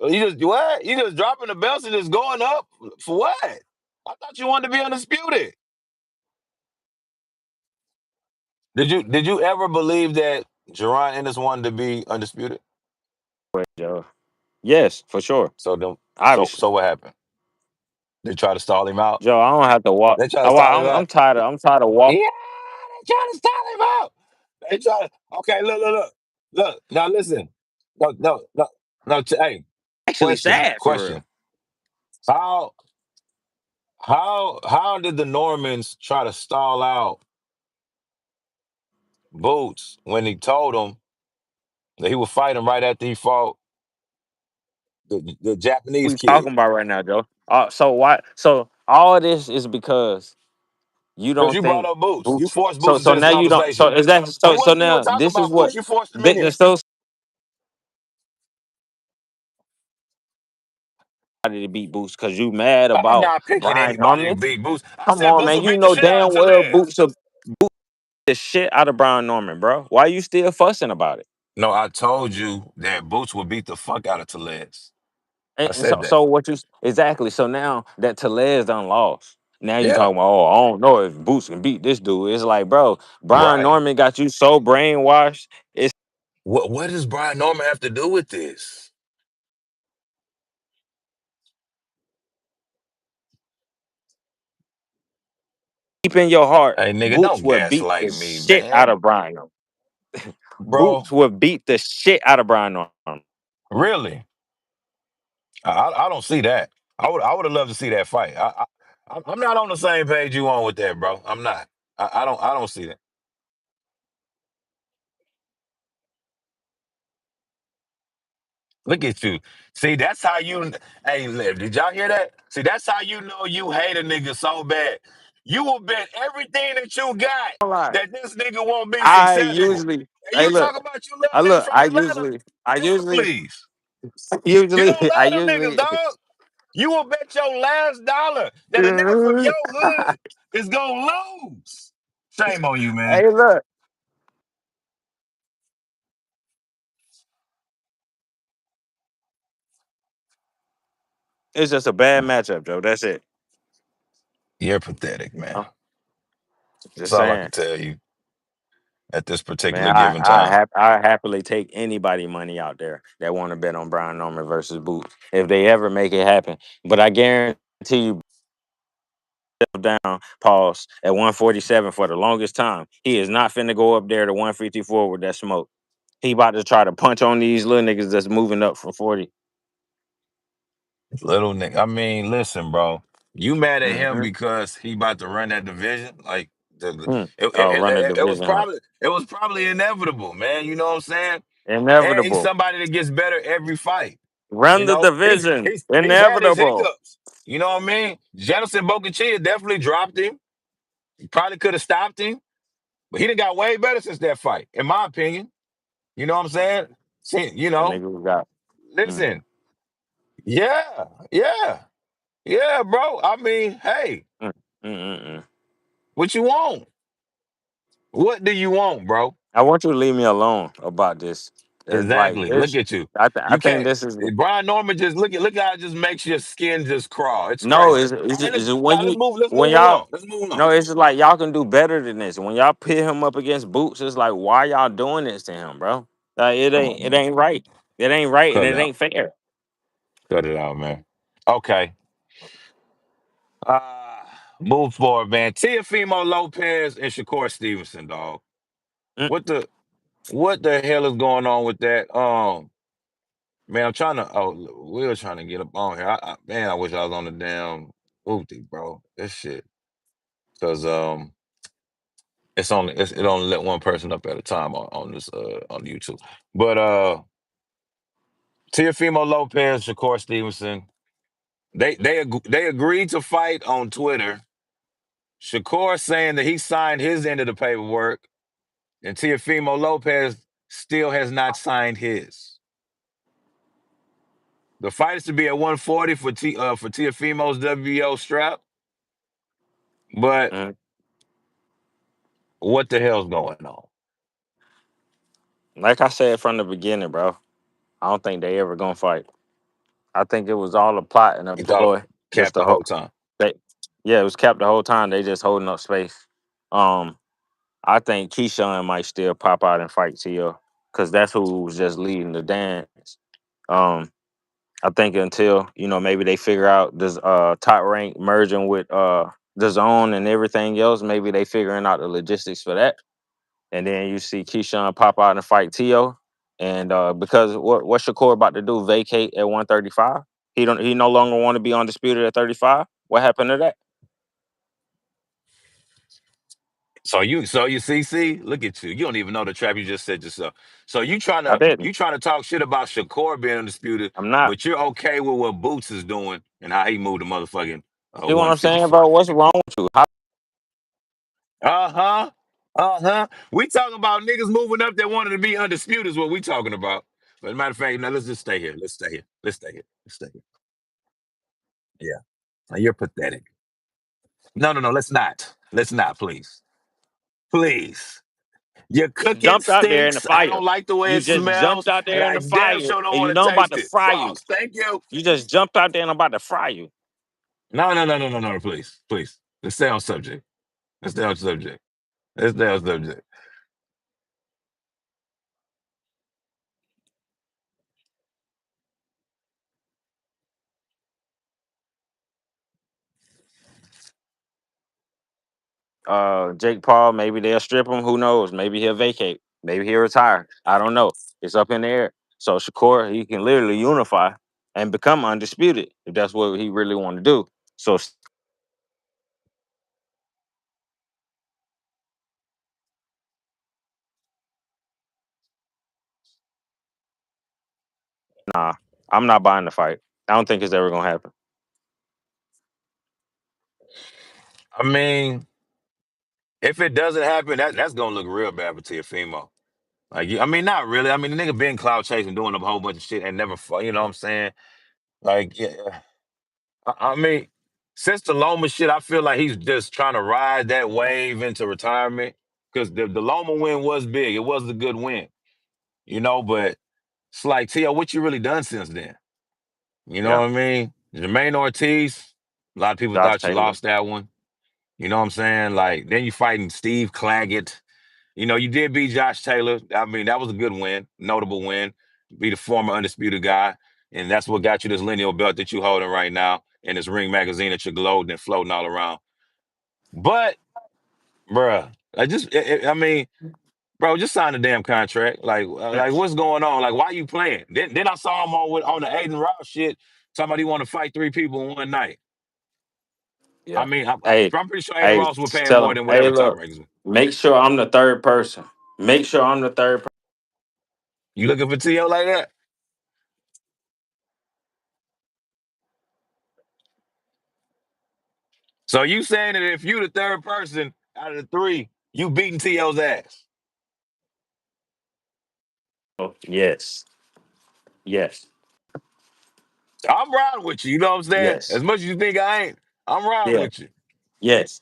You just what? You just dropping the belts and just going up for what? I thought you wanted to be undisputed. Did you ever believe that Jerron Ennis wanted to be undisputed? Wait, Joe. Yes, for sure. So then, so Obviously, so what happened? They tried to stall him out. Joe. I don't have to walk. They tried to stall him I'm out. tired. I'm tired of walking. Yeah, they tried to stall him out. They try to. Okay, look. Now listen. No. Hey, Actually, question, sad for real. question. How how did the Normans try to stall out Boots when he told him that he would fight him right after he fought the Japanese We kid? talking about right now, Joe. So why? So all of this is because you Because don't you brought think up Boots. You Boots. forced So Boots into so this now you don't. So conversation. is that We so wasn't even gonna now talk this is about Boots. what You forced him in this here. so to beat Boots because you mad I'm about not picking Brian anybody to Norman. beat Boots. I Come said on, Boots man. will You beat the know shit out of damn well Talez. Boots the shit out of Brian Norman, bro. Why you still fussing about it? No, I told you that Boots will beat the fuck out of Talez. I And said so, that. so what you exactly? So now that Telez done lost, now you Yeah, talking about? Oh, I don't know if Boots can beat this dude. It's like, bro, Brian right. Norman got you so brainwashed. It's What does Brian Norman have to do with this? deep in your heart. Hey, nigga, Boots don't would beat gaslight the me, shit out man. of Brian Norman. Bro, Boots would beat the shit out of Brian Norman. really? I don't see that. I would have loved to see that fight. I'm not on the same page you on with that, bro. I'm not. I don't see that. Look at you. See, that's how you. Hey, Liv, did y'all hear that? See, that's how you know you hate a nigga so bad. You will bet everything that you got Lie. that this nigga won't be I successful. usually, And hey, you look, talk about you love niggas from I Atlanta. usually, I Man, usually, please. You usually, don't I love them niggas, usually. dog. You will bet your last dollar that a nigga from your hood is gonna lose. Shame on you, man. Hey, look, it's just a bad matchup, Joe. That's it. You're pathetic, man. I'm That's just all I can saying. tell you at this Man, particular given time. I happily take anybody money out there that want to bet on Brian Norman versus Boots if they ever make it happen. But I guarantee you, down pause at 147 for the longest time. He is not finna go up there to 154 with that smoke. He about to try to punch on these little niggas that's moving up from 40. Little nigga. I mean, listen, bro. You mad at him Mm-hmm. because he about to run that division? Like Mm. it, Oh, it, run the it, it was division up. probably inevitable, man. You know what I'm saying? And he's Inevitable. somebody that gets better every fight. Run You the know, he's division. he's he's had his Inevitable. hiccups. You know what I mean? Jennison Bocachia definitely dropped him. He probably could have stopped him, but he done got way better since that fight, in my opinion. You know what I'm saying? See, That nigga who got. Mm, listen, yeah, bro. I mean, hey, mm, mm, mm, mm. what you want? What do you want, bro? I want you to leave me alone about this. It's like Exactly. Look this. at you. I You think can't. this is Brian Norman just look how it just makes your skin just crawl. It's no. crazy. All right, It's now let's move. Let's when move y'all along. Let's move along. no. It's just like y'all can do better than this. When y'all pit him up against Boots, it's like why y'all doing this to him, bro? Like Come on, it man. ain't right. It ain't right, and Cut it it out. ain't fair. Cut it out, man. Okay. Move forward, man. Teofimo Lopez and Shakur Stevenson, dog. Mm, What the what the hell is going on with that? Man, I'm trying to. Oh, we were trying to get up on here. Man, I wish I was on the damn booty, bro. This shit, because it only let one person up at a time on this on YouTube. But Teofimo Lopez, Shakur Stevenson, they agreed to fight on Twitter. Shakur saying that he signed his end of the paperwork, and Teofimo Lopez still has not signed his. The fight is to be at 140 for Teofimo's WBO strap, but mm. what the hell's going on? Like I said from the beginning, bro. I don't think they ever gonna fight. I think it was all a plot and a He thought ploy. Just capped the the whole. whole time. They, yeah, it was kept the whole time. They just holding up space. Um, I think Keyshawn might still pop out and fight Tio because that's who was just leading the dance. Um, I think until maybe they figure out this top rank merging with the zone and everything else, maybe they figuring out the logistics for that. And then you see Keyshawn pop out and fight Tio. And because what's Shakur about to do? Vacate at 135? He no longer want to be undisputed at 35. What happened to that? So you see, look at you. You don't even know the trap you just said yourself. So you trying I to didn't. you trying to talk shit about Shakur being undisputed, I'm not. but you're okay with what Boots is doing and how he moved the motherfucking See what I'm saying, 154. bro? What's wrong with you? How, Uh-huh. Uh-huh. We talking about niggas moving up that wanted to be undisputed is what we talking about. But as a matter of fact, now let's just stay here. Let's stay here. Let's stay here. Let's stay here. Yeah. Now you're pathetic. No, no, no. Let's not. Let's not, please. Please. Your cooking jumped out there in the stinks. I fire. don't like the way You it just jumped smells, out and there in I the damn fire, sure don't and you want know to I'm about taste to it. fry you. Boss, thank you. You just jumped out there and I'm about to fry you. No, no, no, no, no, no, please. Please. Let's stay on subject. Let's stay on subject. Let's stay on subject. Jake Paul, maybe they'll strip him. Who knows? Maybe he'll vacate. Maybe he'll retire. I don't know. It's up in the air. So Shakur, he can literally unify and become undisputed if that's what he really want to do. So nah, I'm not buying the fight. I don't think it's ever gonna happen. I mean, if it doesn't happen, that's gonna look real bad for Teofimo. Like, I mean, not really. I mean, the nigga been cloud chasing, doing a whole bunch of shit and never fought. You know what I'm saying? Like, yeah. I mean, since the Loma shit, I feel like he's just trying to ride that wave into retirement because the Loma win was big. It was a good win, but it's like, Tio, what you really done since then? You know Yeah, what I mean? Jermaine Ortiz, a lot of people Josh thought you Taylor. lost that one. You know what I'm saying? Like, then you fighting Steve Claggett. You did beat Josh Taylor. I mean, that was a good win, notable win. Be the former undisputed guy. And that's what got you this lineal belt that you holding right now and this ring magazine that you're gloating and floating all around. But, bruh, I mean, bro, just sign the damn contract. Like what's going on? Like, why you playing? Then I saw him on the Aiden Ross shit, talking about he want to fight three people in one night. I Yeah. mean, Hey, I'm pretty sure Aiden hey, Ross would pay him tell more him. than Hey, whatever top look, rankings. make sure I'm the third person. Make sure I'm the third person. You looking for T.O. like that? So you saying that if you the third person out of the three, you beating T.O.'s ass? Yes. Yes. I'm riding with you. You know what I'm saying? As Yes. much as you think I ain't, I'm riding Yeah. with you. Yes.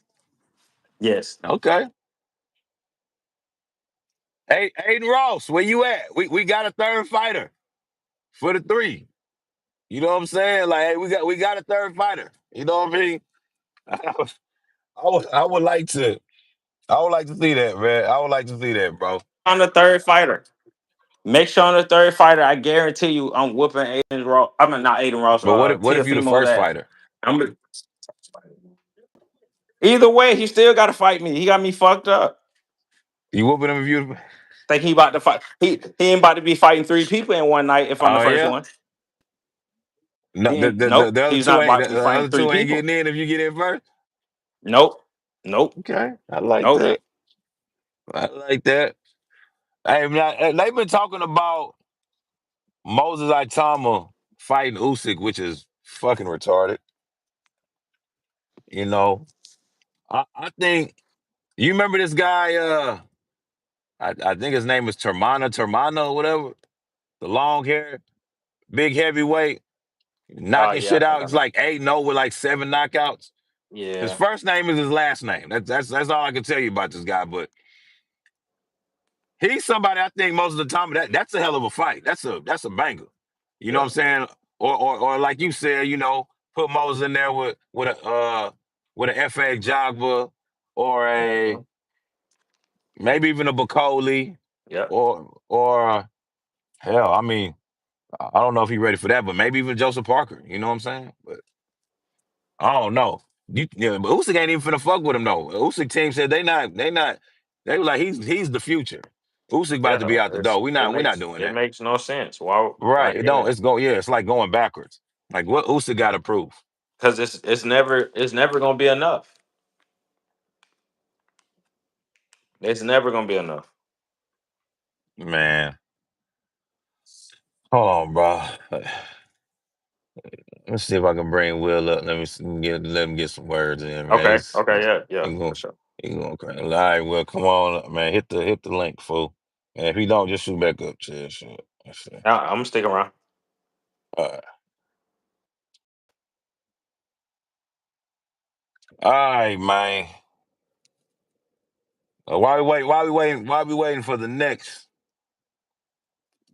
Yes. Okay. Aiden Ross, where you at? We got a third fighter for the 3. You know what I'm saying? Like, hey, we got a third fighter. You know what I mean? I would like to see that, man. I would like to see that, bro. On the third fighter. Make sure on the third fighter, I guarantee you, I'm whooping Aiden Ross. I mean, not Aiden Ross. But what if you the Teofimo's first ass. fighter? I'm, either way, he still got to fight me. He got me fucked up. You whooping him if you? Think he about to fight? He ain't about to be fighting 3 people in one night. If I'm the Oh first yeah. one, No, he the, ain't. the, the, Nope. the other He's two not ain't. about The to be fighting other 3 two ain't people. getting in if you get in first. Nope. Nope. Okay, I like Nope. that. I like that. Hey, man, they've been talking about Moses Itama fighting Usyk, which is fucking retarded. You know, I think you remember this guy. I think his name is Termana or whatever. The long hair, big heavyweight, knocking Yeah, I shit think out. I He's know. like 8-0 with like 7 knockouts. His Yeah. first name is his last name. That's all I can tell you about this guy. But he's somebody I think most of the time that's a hell of a fight. That's a banger. You know what Yeah. I'm saying? Or like you said, put Moses in there with an FA Jogba or a Mhm. maybe even a Bacoli Yep. or hell, I mean, I don't know if he's ready for that, but maybe even Joseph Parker. You know what I'm saying? But I don't know. But Usyk ain't even finna fuck with him though. Usyk team said they were like he's the future. Usyk about to be Yeah. out the door. It We're not makes doing it that. makes no sense. Why Right. It don't. yeah. It's go. Yeah. It's like going backwards. Like what Usyk got to prove, Because it's never gonna be enough. It's never gonna be enough. man. Hold on, bro. Let's see if I can bring Will up. Let him get some words in, man. Okay. He's Okay. Yeah. Yeah. he For going sure. he going crazy. All right, Will, come on, man. Hit the link, fool. And if he don't, just shoot back up, chill. Shit. Let's see. I'm gonna stick around. All right, man. While we wait, while we waiting for the next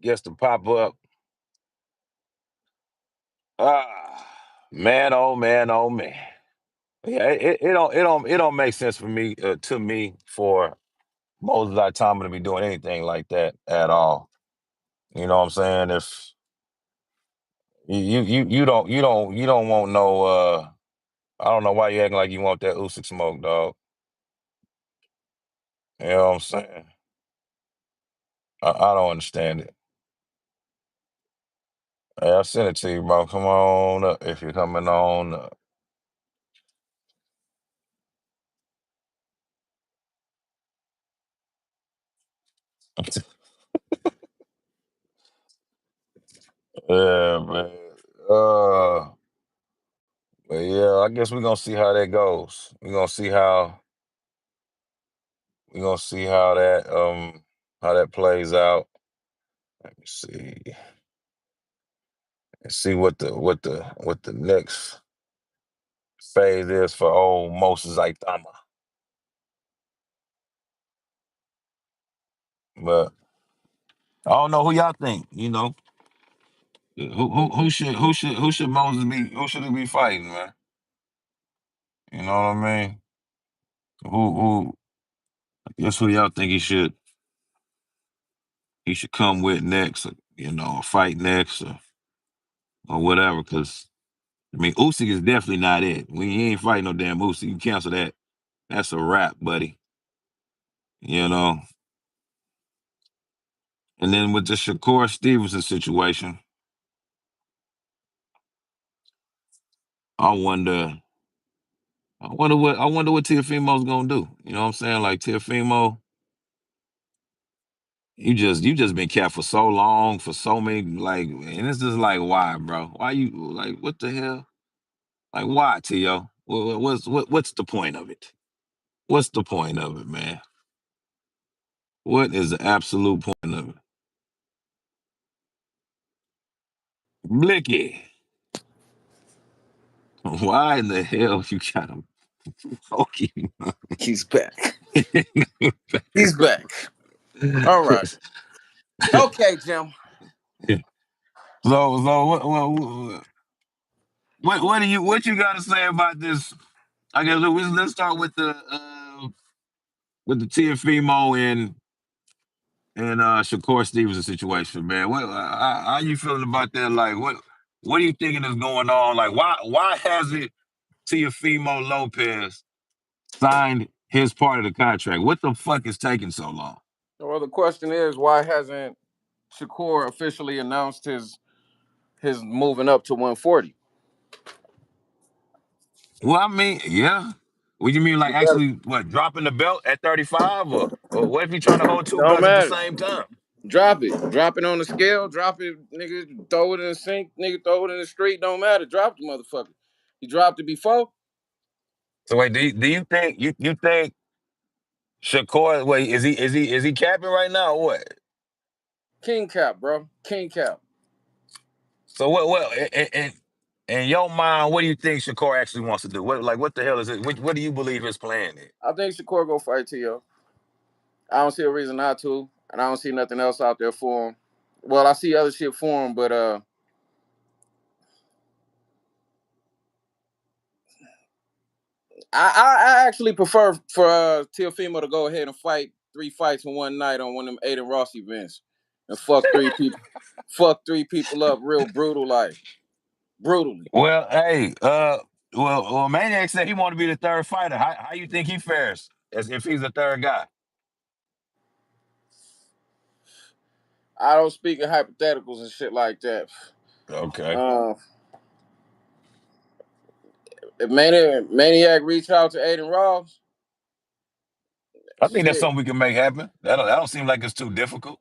guest to pop up. Ah, man, oh man, oh man. Yeah, it don't make sense for me to me for Moses Itama to be doing anything like that at all. You know what I'm saying? If you don't want no I don't know why you acting like you want that Usyk smoke, dog. You know what I'm saying? I don't understand it. Hey, I sent it to you, bro. Come on up if you're coming on up. Yeah, man. Uh, but yeah, I guess we're gonna see how that goes. We're gonna see how that plays out. Let me see. And see what the next phase is for old Moses Aitama. But I don't know who y'all think. Who should Moses be? Who should he be fighting, man? You know what I mean? Who? Guess who y'all think he should come with next? Or fight next, or whatever. Because I mean, Usyk is definitely not it. We ain't fighting no damn Usyk. You cancel that. That's a wrap, buddy. You know. And then with the Shakur Stevenson situation, I wonder. I wonder what Teofimo's gonna do. You know what I'm saying? Like Teofimo, you just been capped for so long, for so many and it's just like why, bro? Why you like what the hell? Like why, Tio? What's the point of it? What's the point of it, man? What is the absolute point of it? Blicky, why in the hell you got him? Okay. He's back. He's back. All right. Okay, Jim. So what you got to say about this? I guess let's start with the Teofimo and Shakur Stevenson situation, man. How you feeling about that? Like, what are you thinking is going on? Like, why hasn't Teofimo Lopez signed his part of the contract? What the fuck is taking so long? Well, the question is, why hasn't Shakur officially announced his moving up to 140? Well, I mean, yeah. What you mean, like You better. actually, what dropping the belt at 35, or what if you trying to hold two Don't belts at the matter. same time? Drop it. Drop it on the scale. Drop it, nigga. Throw it in the sink. Nigga, throw it in the street. Don't matter. Drop the motherfucker. He dropped it before. So wait, do you think you think Shakur? Wait, is he capping right now or what? King cap, bro. King cap. So what in your mind, what do you think Shakur actually wants to do? What the hell is it? What do you believe his plan is? I think Shakur go fight T.O. I don't see a reason not to, and I don't see nothing else out there for him. Well, I see other shit for him, but I actually prefer for Teofimo to go ahead and fight 3 fights in one night on one of them Aiden Ross events, and fuck 3 people up real brutal, like brutally. Well, hey, Maniac said he want to be the third fighter. How you think he fares as if he's the third guy? I don't speak in hypotheticals and shit like that. Okay. Uh, if Maniac reach out to Aiden Ross, I think that's shit. something we can make happen. That don't seem like it's too difficult.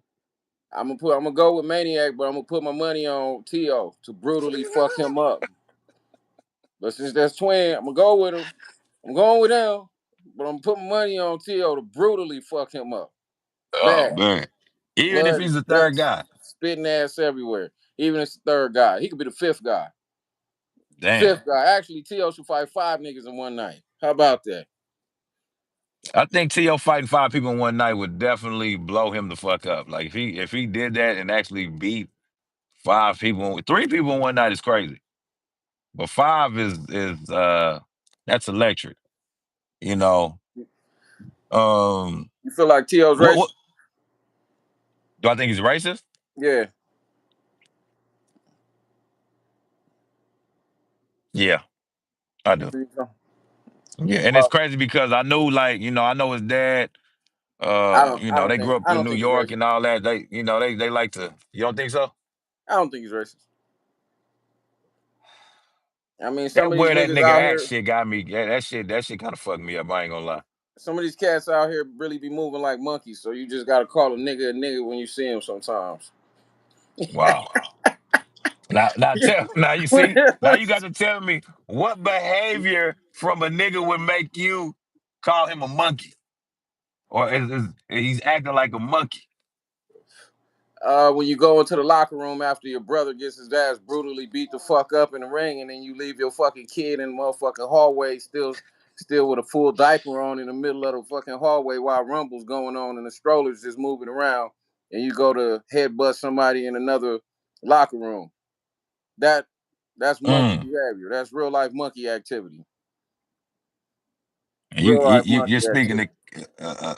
I'm gonna go with Maniac, but I'm gonna put my money on T.O. to brutally fuck him up. But since that's twin, I'm gonna go with him. I'm going with him, but I'm putting money on T.O. to brutally fuck him up. Oh Bad. man. Even if Blood, he's the third guts, guy. spitting ass everywhere. Even if it's the third guy. He could be the fifth guy. Damn. Fifth guy. Actually, T.O. should fight 5 niggas in one night. How about that? I think T.O. fighting 5 people in one night would definitely blow him the fuck up. Like if he did that and actually beat 5 people, 3 people in one night is crazy. But five is that's electric. You know. Um You feel like T.O.'s what racist? do I think he's racist? Yeah. Yeah, I You do. think so? Yeah, and it's Well, crazy because I knew, like, I know his dad. They grew up I in don't New think he's York racist. and all that. They like to. You don't think so? I don't think he's racist. I mean, some That of these where that niggas nigga out at here, shit got me. Yeah, that shit kind of fucked me up. I ain't gonna lie. some of these cats out here really be moving like monkeys. So you just gotta call a nigga when you see him sometimes. Wow. Now tell now you see now you got to tell me what behavior from a nigga would make you call him a monkey, or is he's acting like a monkey? When you go into the locker room after your brother gets his ass brutally beat the fuck up in the ring, and then you leave your fucking kid in the motherfucking hallway, still with a full diaper on in the middle of the fucking hallway while rumble's going on and the strollers just moving around, and you go to headbutt somebody in another locker room. That that's monkey Mm. behavior. That's real life monkey activity. And Real life monkey you're speaking activity. to uh, uh,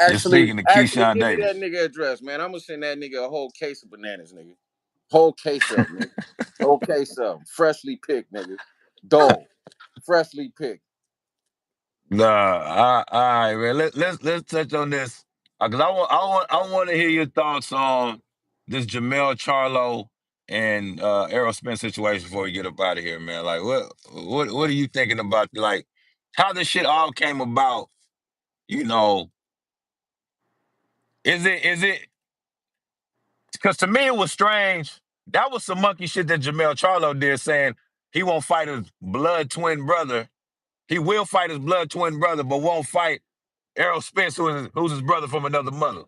you're Actually, speaking to actually, Keyshawn give me that Davis. nigga address, man. I'm gonna send that nigga a whole case of bananas, nigga. Whole case of them, nigga. Whole case of them. Freshly picked, nigga. Dole. Freshly picked. Nah, all right, man. Let's touch on this because I want to hear your thoughts on this Jermell Charlo and Errol Spence situation before we get up out of here, man. Like, what are you thinking about, like, how this shit all came about? You know, is it because to me it was strange. That was some monkey shit that Jermell Charlo did, saying he won't fight his blood twin brother. He will fight his blood twin brother, but won't fight Errol Spence, who's his brother from another mother.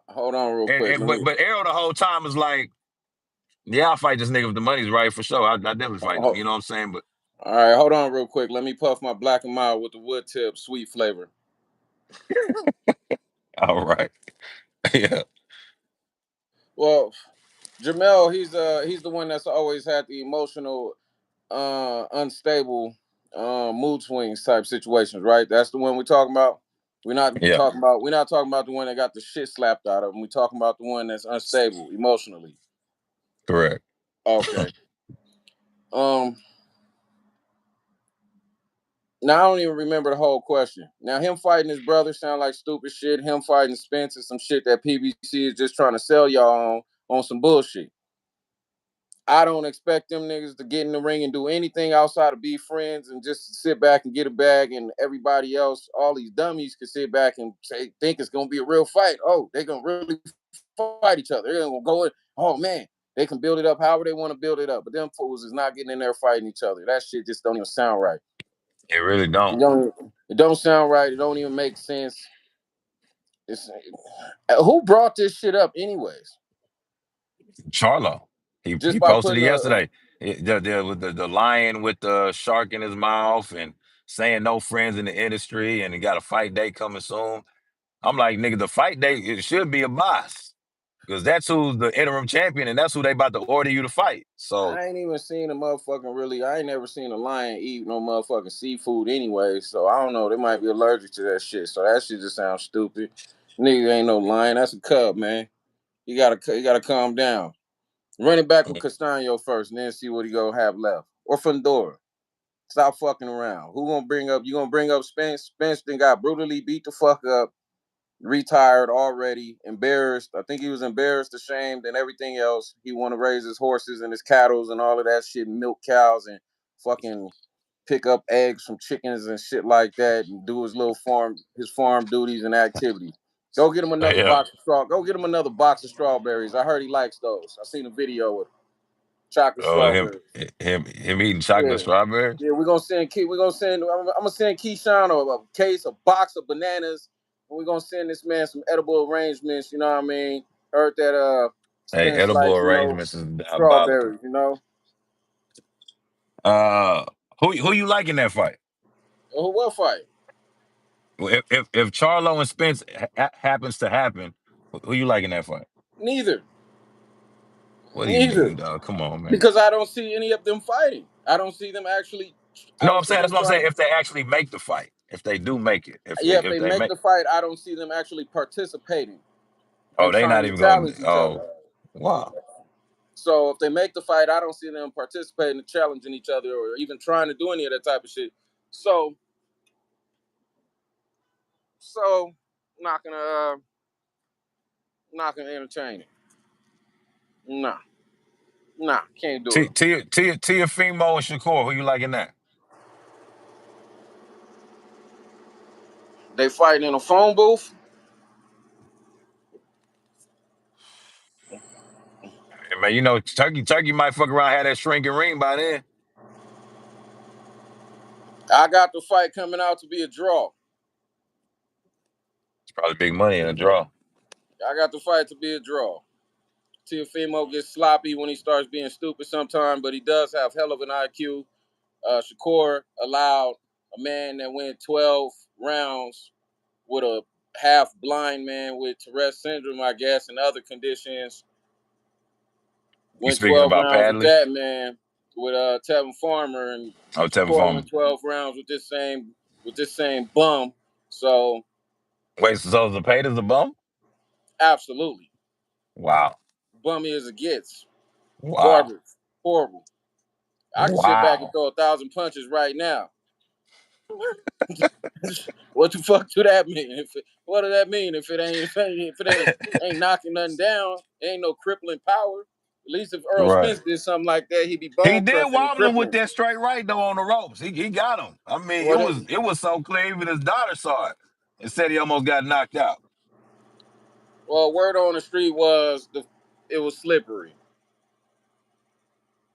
Hold on real And, quick. and Let but me but Errol the whole time is like, yeah, I'll fight this nigga if the money's right for sure. I definitely fight him. all You know what I'm saying? But right, hold on real quick. Let me puff my black and mild with the wood tip sweet flavor. all right. Yeah, Well, Jermell, he's the one that's always had the emotional, unstable, mood swings type situations, right? That's the one we're talking about. yeah, We're not talking about the one that got the shit slapped out of him. We're talking about the one that's unstable emotionally. correct. Okay. Um. Now I don't even remember the whole question. Now him fighting his brother sound like stupid shit. Him fighting Spence is some shit that PBC is just trying to sell y'all on some bullshit. I don't expect them niggas to get in the ring and do anything outside of be friends and just sit back and get a bag, and everybody else, all these dummies, can sit back and think it's gonna be a real fight. Oh, they gonna really fight each other. They're gonna go in. Oh man, they can build it up however they want to build it up. But them fools is not getting in there fighting each other. That shit just don't even sound right. It really It don't. don't. It don't sound right. It don't even make sense. It's who brought this shit up, anyways? Charlo. He Just by posted it putting a yesterday. With the lion with the shark in his mouth and saying no friends in the industry and he got a fight date coming soon. I'm like, nigga, the fight date it should be a boss because that's who's the interim champion and that's who they about to order you to fight. So I ain't even seen a motherfucking really. I ain't never seen a lion eat no motherfucking seafood anyway. So I don't know. They might be allergic to that shit. So that shit just sounds stupid. Nigga ain't no lion. That's a cub, man. You gotta calm down. Run it back with Castaño first, and then see what he gonna have left. Or Fundora. Stop fucking around. Who gonna bring up? You gonna bring up Spence? Spence then got brutally beat the fuck up, retired already, embarrassed. I think he was embarrassed, ashamed, and everything else. He want to raise his horses and his cattle and all of that shit, milk cows and fucking pick up eggs from chickens and shit like that, and do his farm duties and activities. Go get him another yeah. box of straw. Go get him another box of strawberries. I heard he likes those. I seen a video with chocolate Oh, strawberries. him eating chocolate Yeah. strawberries. Yeah, we're gonna send Key. We're gonna send. I'm gonna send Keyshawn a case, a box of bananas, and we're gonna send this man some edible arrangements. You know what I mean? Heard that Hey, Spence edible likes arrangements is diabolical. strawberries. You know. Uh, who you like in that fight? Who will fight? If Charlo and Spence happens to happen, who you like in that fight? Neither. What do you Neither. mean, dog? Come on, man. Because I don't see any of them fighting. I don't see them actually. I No, don't I'm see saying them that's what I'm trying saying. to. If they actually make the fight, if they do make it, Yeah, if if they they make make, the fight, I don't see them actually participating oh, and they trying not to even going. challenge each other. Oh, wow. So if they make the fight, I don't see them participating and challenging each other or even trying to do any of that type of shit. So, so not gonna, not gonna entertain it. Nah, nah, can't do it. Teofimo and Shakur, who you like in that? They fighting in a phone booth. Hey, man, you know Turkey might fuck around have that shrinking ring by then. I got the fight coming out to be a draw. It's probably big money in a draw. I got the fight to be a draw. Teofimo gets sloppy when he starts being stupid sometimes, but he does have hell of an IQ. Shakur allowed a man that went 12 rounds with a half blind man with Tourette's syndrome, I guess, and other conditions. You Went speaking 12 about rounds with Padley? that man, with Tevin Farmer, and Oh, Tevin Shakur Farmer. went 12 rounds with this same bum. So Wait, so Zepeda's a bum? absolutely, Wow. bummy as it gets. Wow. Garbage, horrible. I can sit back and Wow. throw 1,000 punches right now. What the fuck do that mean? What does that mean if it ain't knocking nothing down? It ain't no crippling power. At least if Errol Right. Spence did something like that, he'd be He bone did crushing and wobble him with crippling. that straight right though on the ropes. He got him. I mean, What it was so clear even his daughter saw it and said he almost got knocked out. Well, word on the street was it was slippery,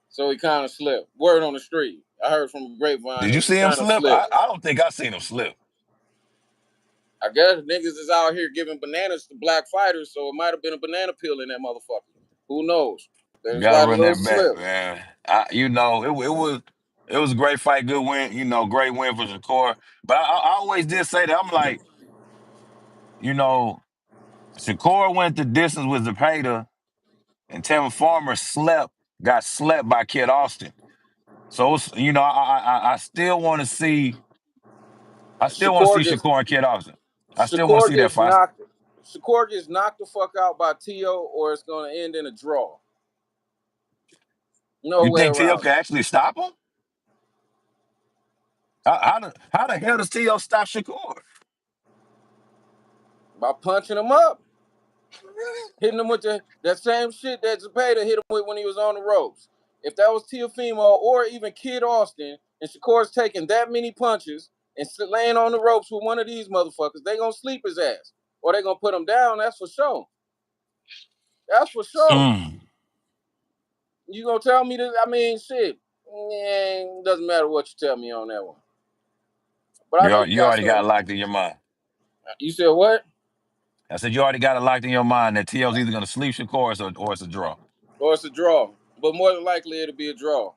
so he kind of slipped. Word on the street, I heard from a grapevine Did you that he see him kind of slip? slipped. I don't think I seen him slip. I guess niggas is out here giving bananas to black fighters, so it might have been a banana peel in that motherfucker. Who knows? There's a Gotta lot of run little that back, slips. man. It was a great fight, good win. You know, great win for Shakur. But I always did say that I'm like, you know, Shakur went the distance with Zepeda, and Tevin Farmer got slept by Kid Austin. So I still want to see. I still want to Shakur see gets Shakur and Kid Austin. I still want to Shakur see that gets fight. knocked. Shakur gets knocked the fuck out by Tio, or it's gonna end in a draw. No You way think T.O. around can it. actually stop him? How the hell does T.O. stop Shakur? By punching him up, hitting him with that same shit that Zepeda hit him with when he was on the ropes. If that was Teofimo or even Kid Austin, and Shakur's taking that many punches and laying on the ropes with one of these motherfuckers, they gonna sleep his ass, or they gonna put him down. That's for sure. That's for sure. Mm. You gonna tell me this? I mean, shit. Yeah, doesn't matter what you tell me on that one. But I know you You got already got it some. locked in your mind. You said what? I said you already got it locked in your mind that T.O.'s either going to sleep Shakur or it's a draw. Or it's a draw. But more than likely it'll be a draw.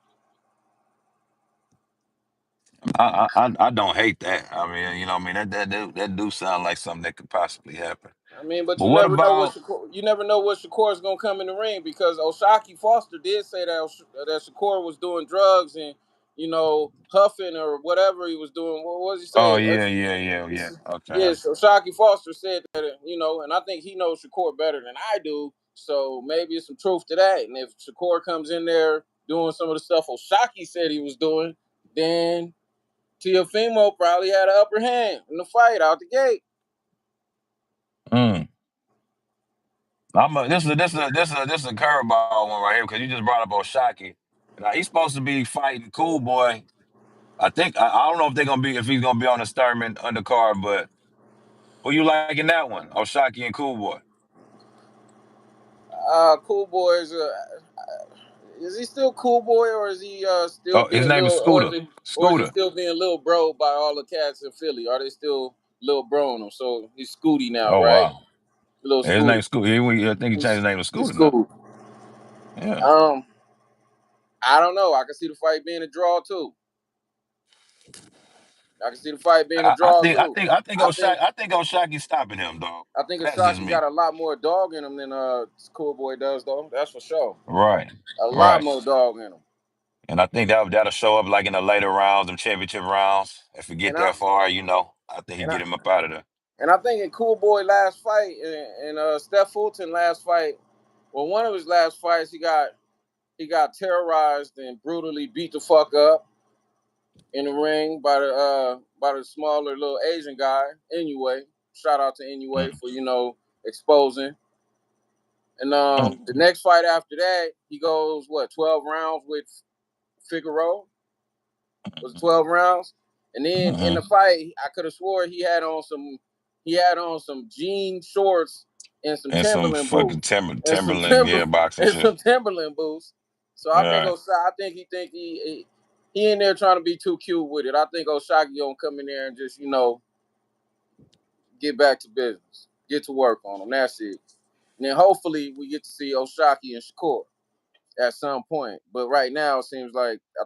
I don't hate that. I mean, that do sound like something that could possibly happen. I mean, but But what about? You never know what Shakur is gonna come in the ring, because Oshaki Foster did say that Shakur was doing drugs and huffing or whatever he was doing. What was he Oh say? yeah. Okay. Yes, Oshaki Foster said that, and I think he knows Shakur better than I do. So maybe it's some truth to that. And if Shakur comes in there doing some of the stuff Oshaki said he was doing, then Teofimo probably had an upper hand in the fight out the gate. Mm. This is a curveball one right here because you just brought up Oshaki. Now he's supposed to be fighting Cool Boy. I don't know if he's gonna be on the Sturman undercard, but who you like in that one? Oshaki and Cool Boy. Cool Boy is he still Cool Boy, or is he still Oh, his being name is little, Scooter. or is he Scooter. still being little bro by all the cats in Philly? Are they still little bro on him? So he's Scooty now, Oh right? wow. Little His Scooty. name's Scooter. I think he changed his name to He's Scooter now. Scooty. Yeah. Um, I don't know. I can see the fight being a draw too. I can see the fight being a I draw think I too. think I think I think Oshaki's stopping him, dog. I think That's just Ashaki me. got a lot more dog in him than Cool Boy does, though. That's for sure. Right. A lot Right. more dog in him. And I think that'll show up like in the later rounds, them championship rounds. If we get And I that far, I think he and I get him up out of there. and I think in Cool Boy last fight and Steph Fulton last fight, well, one of his last fights, he got terrorized and brutally beat the fuck up in the ring by the smaller little Asian guy. Anyway, shout out to Anyway Mm. for exposing. And Mm. the next fight after that, he goes 12 rounds with Figueroa. Was 12 rounds, and then in the Mm. fight, I could have swore he had on some jean shorts and some And some Timberland fucking boots and some Timberland, yeah, boxing shit. Timberland boots. So I think Yeah. he in there trying to be too cute with it. I think Oshaki gonna come in there and just get back to business, get to work on him. That's it. And then hopefully we get to see Oshaki and Shakur at some point. But right now it seems like I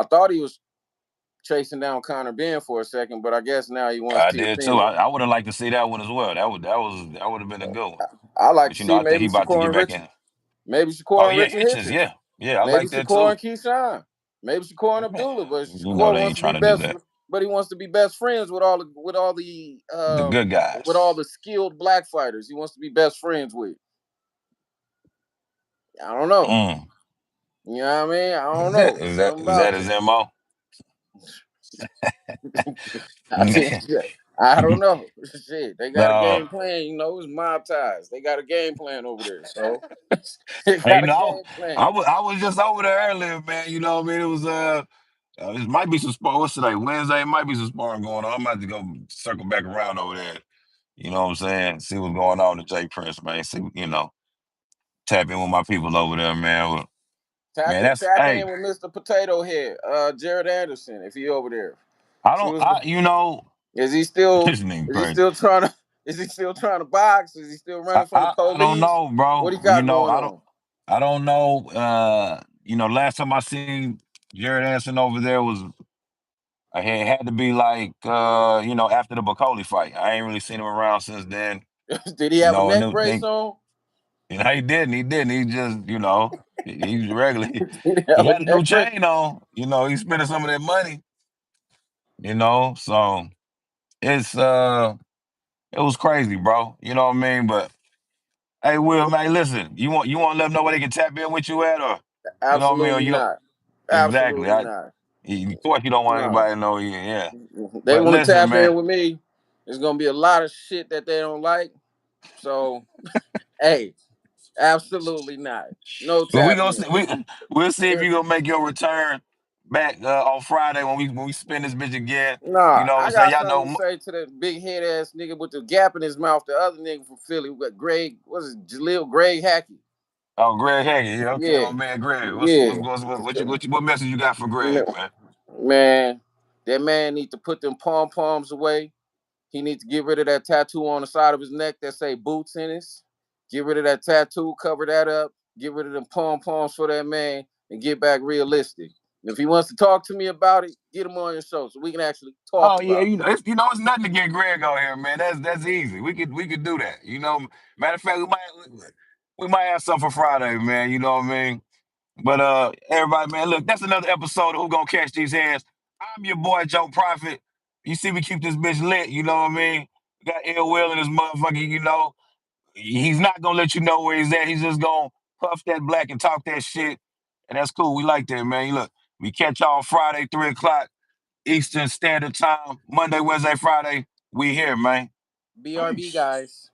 thought he was chasing down Connor Ben for a second, but I guess now he wants I did too. Teofimo. I would have liked to see that one as well. That would have been a good one. I like to But see I think he about to get back in. Maybe Oh Shakur and yeah, Richard hitches, Hitchens, yeah. Yeah, I maybe like that Shakur too. and Keyshawn, maybe Shakur and Man, Abdullah. But you know Shakur they wants ain't to be trying to do best, that. but he wants to be best friends with The good guys. the skilled black fighters. He wants to be best friends with. I don't know. Mm. You know what I mean? I don't know. Is that Something is that about his that. MO? I think I don't know. Shit, they got a No. game plan. It's mob ties. They got a game plan over there. So they Hey, got a game plan. I was just over there earlier, man. You know what I mean? It was it might be some sport. What's today? Wednesday. It might be some sparring going on. I might have to go circle back around over there. You know what I'm saying? See what's going on to Jay Prince, man. See, tap in with my people over there, man. Man, that's Tap hey. in with Mr. Potato Head, Jared Anderson, if he over there. I See don't. what's is he still This nigga is he crazy. still trying to is he still trying to box? Is he still running from the I don't police? know, What bro. he got going on? I don't know. Last time I seen Jared Anderson over there was it had to be like after the Bacoli fight. I ain't really seen him around since then. Did he You have a know, and neck brace they, on? you know, he didn't. He didn't. He just, he was regular. Did he He have a had a new neck brace? chain on. He's spending some of that money. So it's it was crazy, bro. You know what I mean? But hey, Will, man, listen, you want to let them know where they can tap in with you at, or you know what I mean, or Absolutely you don't not. exactly. Absolutely not. Of course, you don't want No. anybody to know. Yeah, yeah. They But want to listen, tap in man. with me. There's gonna be a lot of shit that they don't like. So, hey, absolutely not. No But we tapping gonna see, in. we'll see if you gonna make your return back on Friday when we spin this bitch again. You Nah, know what I'm I saying? got Y'all something to know. say to that big head ass nigga with the gap in his mouth. The other nigga from Philly, what Greg? What's it? Jaleel Greg Hackey. Oh, Greg Haggard. Yeah, okay, Yeah, my man, Greg. yeah. What message you got for Greg, man? Man, that man need to put them pom poms away. He needs to get rid of that tattoo on the side of his neck that say boots in it. Get rid of that tattoo, cover that up. Get rid of them pom poms for that man, and get back realistic. And if he wants to talk to me about it, get him on your show so we can actually talk Oh yeah, about it's nothing to get Greg on here, man. That's easy. We could do that. Matter of fact, we might have something for Friday, man. You know what I mean? But everybody, man, look, that's another episode of Who Gonna Catch These Hands. I'm your boy Joe Prophet. You see, we keep this bitch lit. You know what I mean? We got Ill Will in this motherfucker. He's not gonna let you know where he's at. He's just gonna puff that black and talk that shit, and that's cool. We like that, man. Look, we catch y'all Friday 3 o'clock Eastern Standard Time. Monday, Wednesday, Friday. We here, man. it. BRB Peace. guys.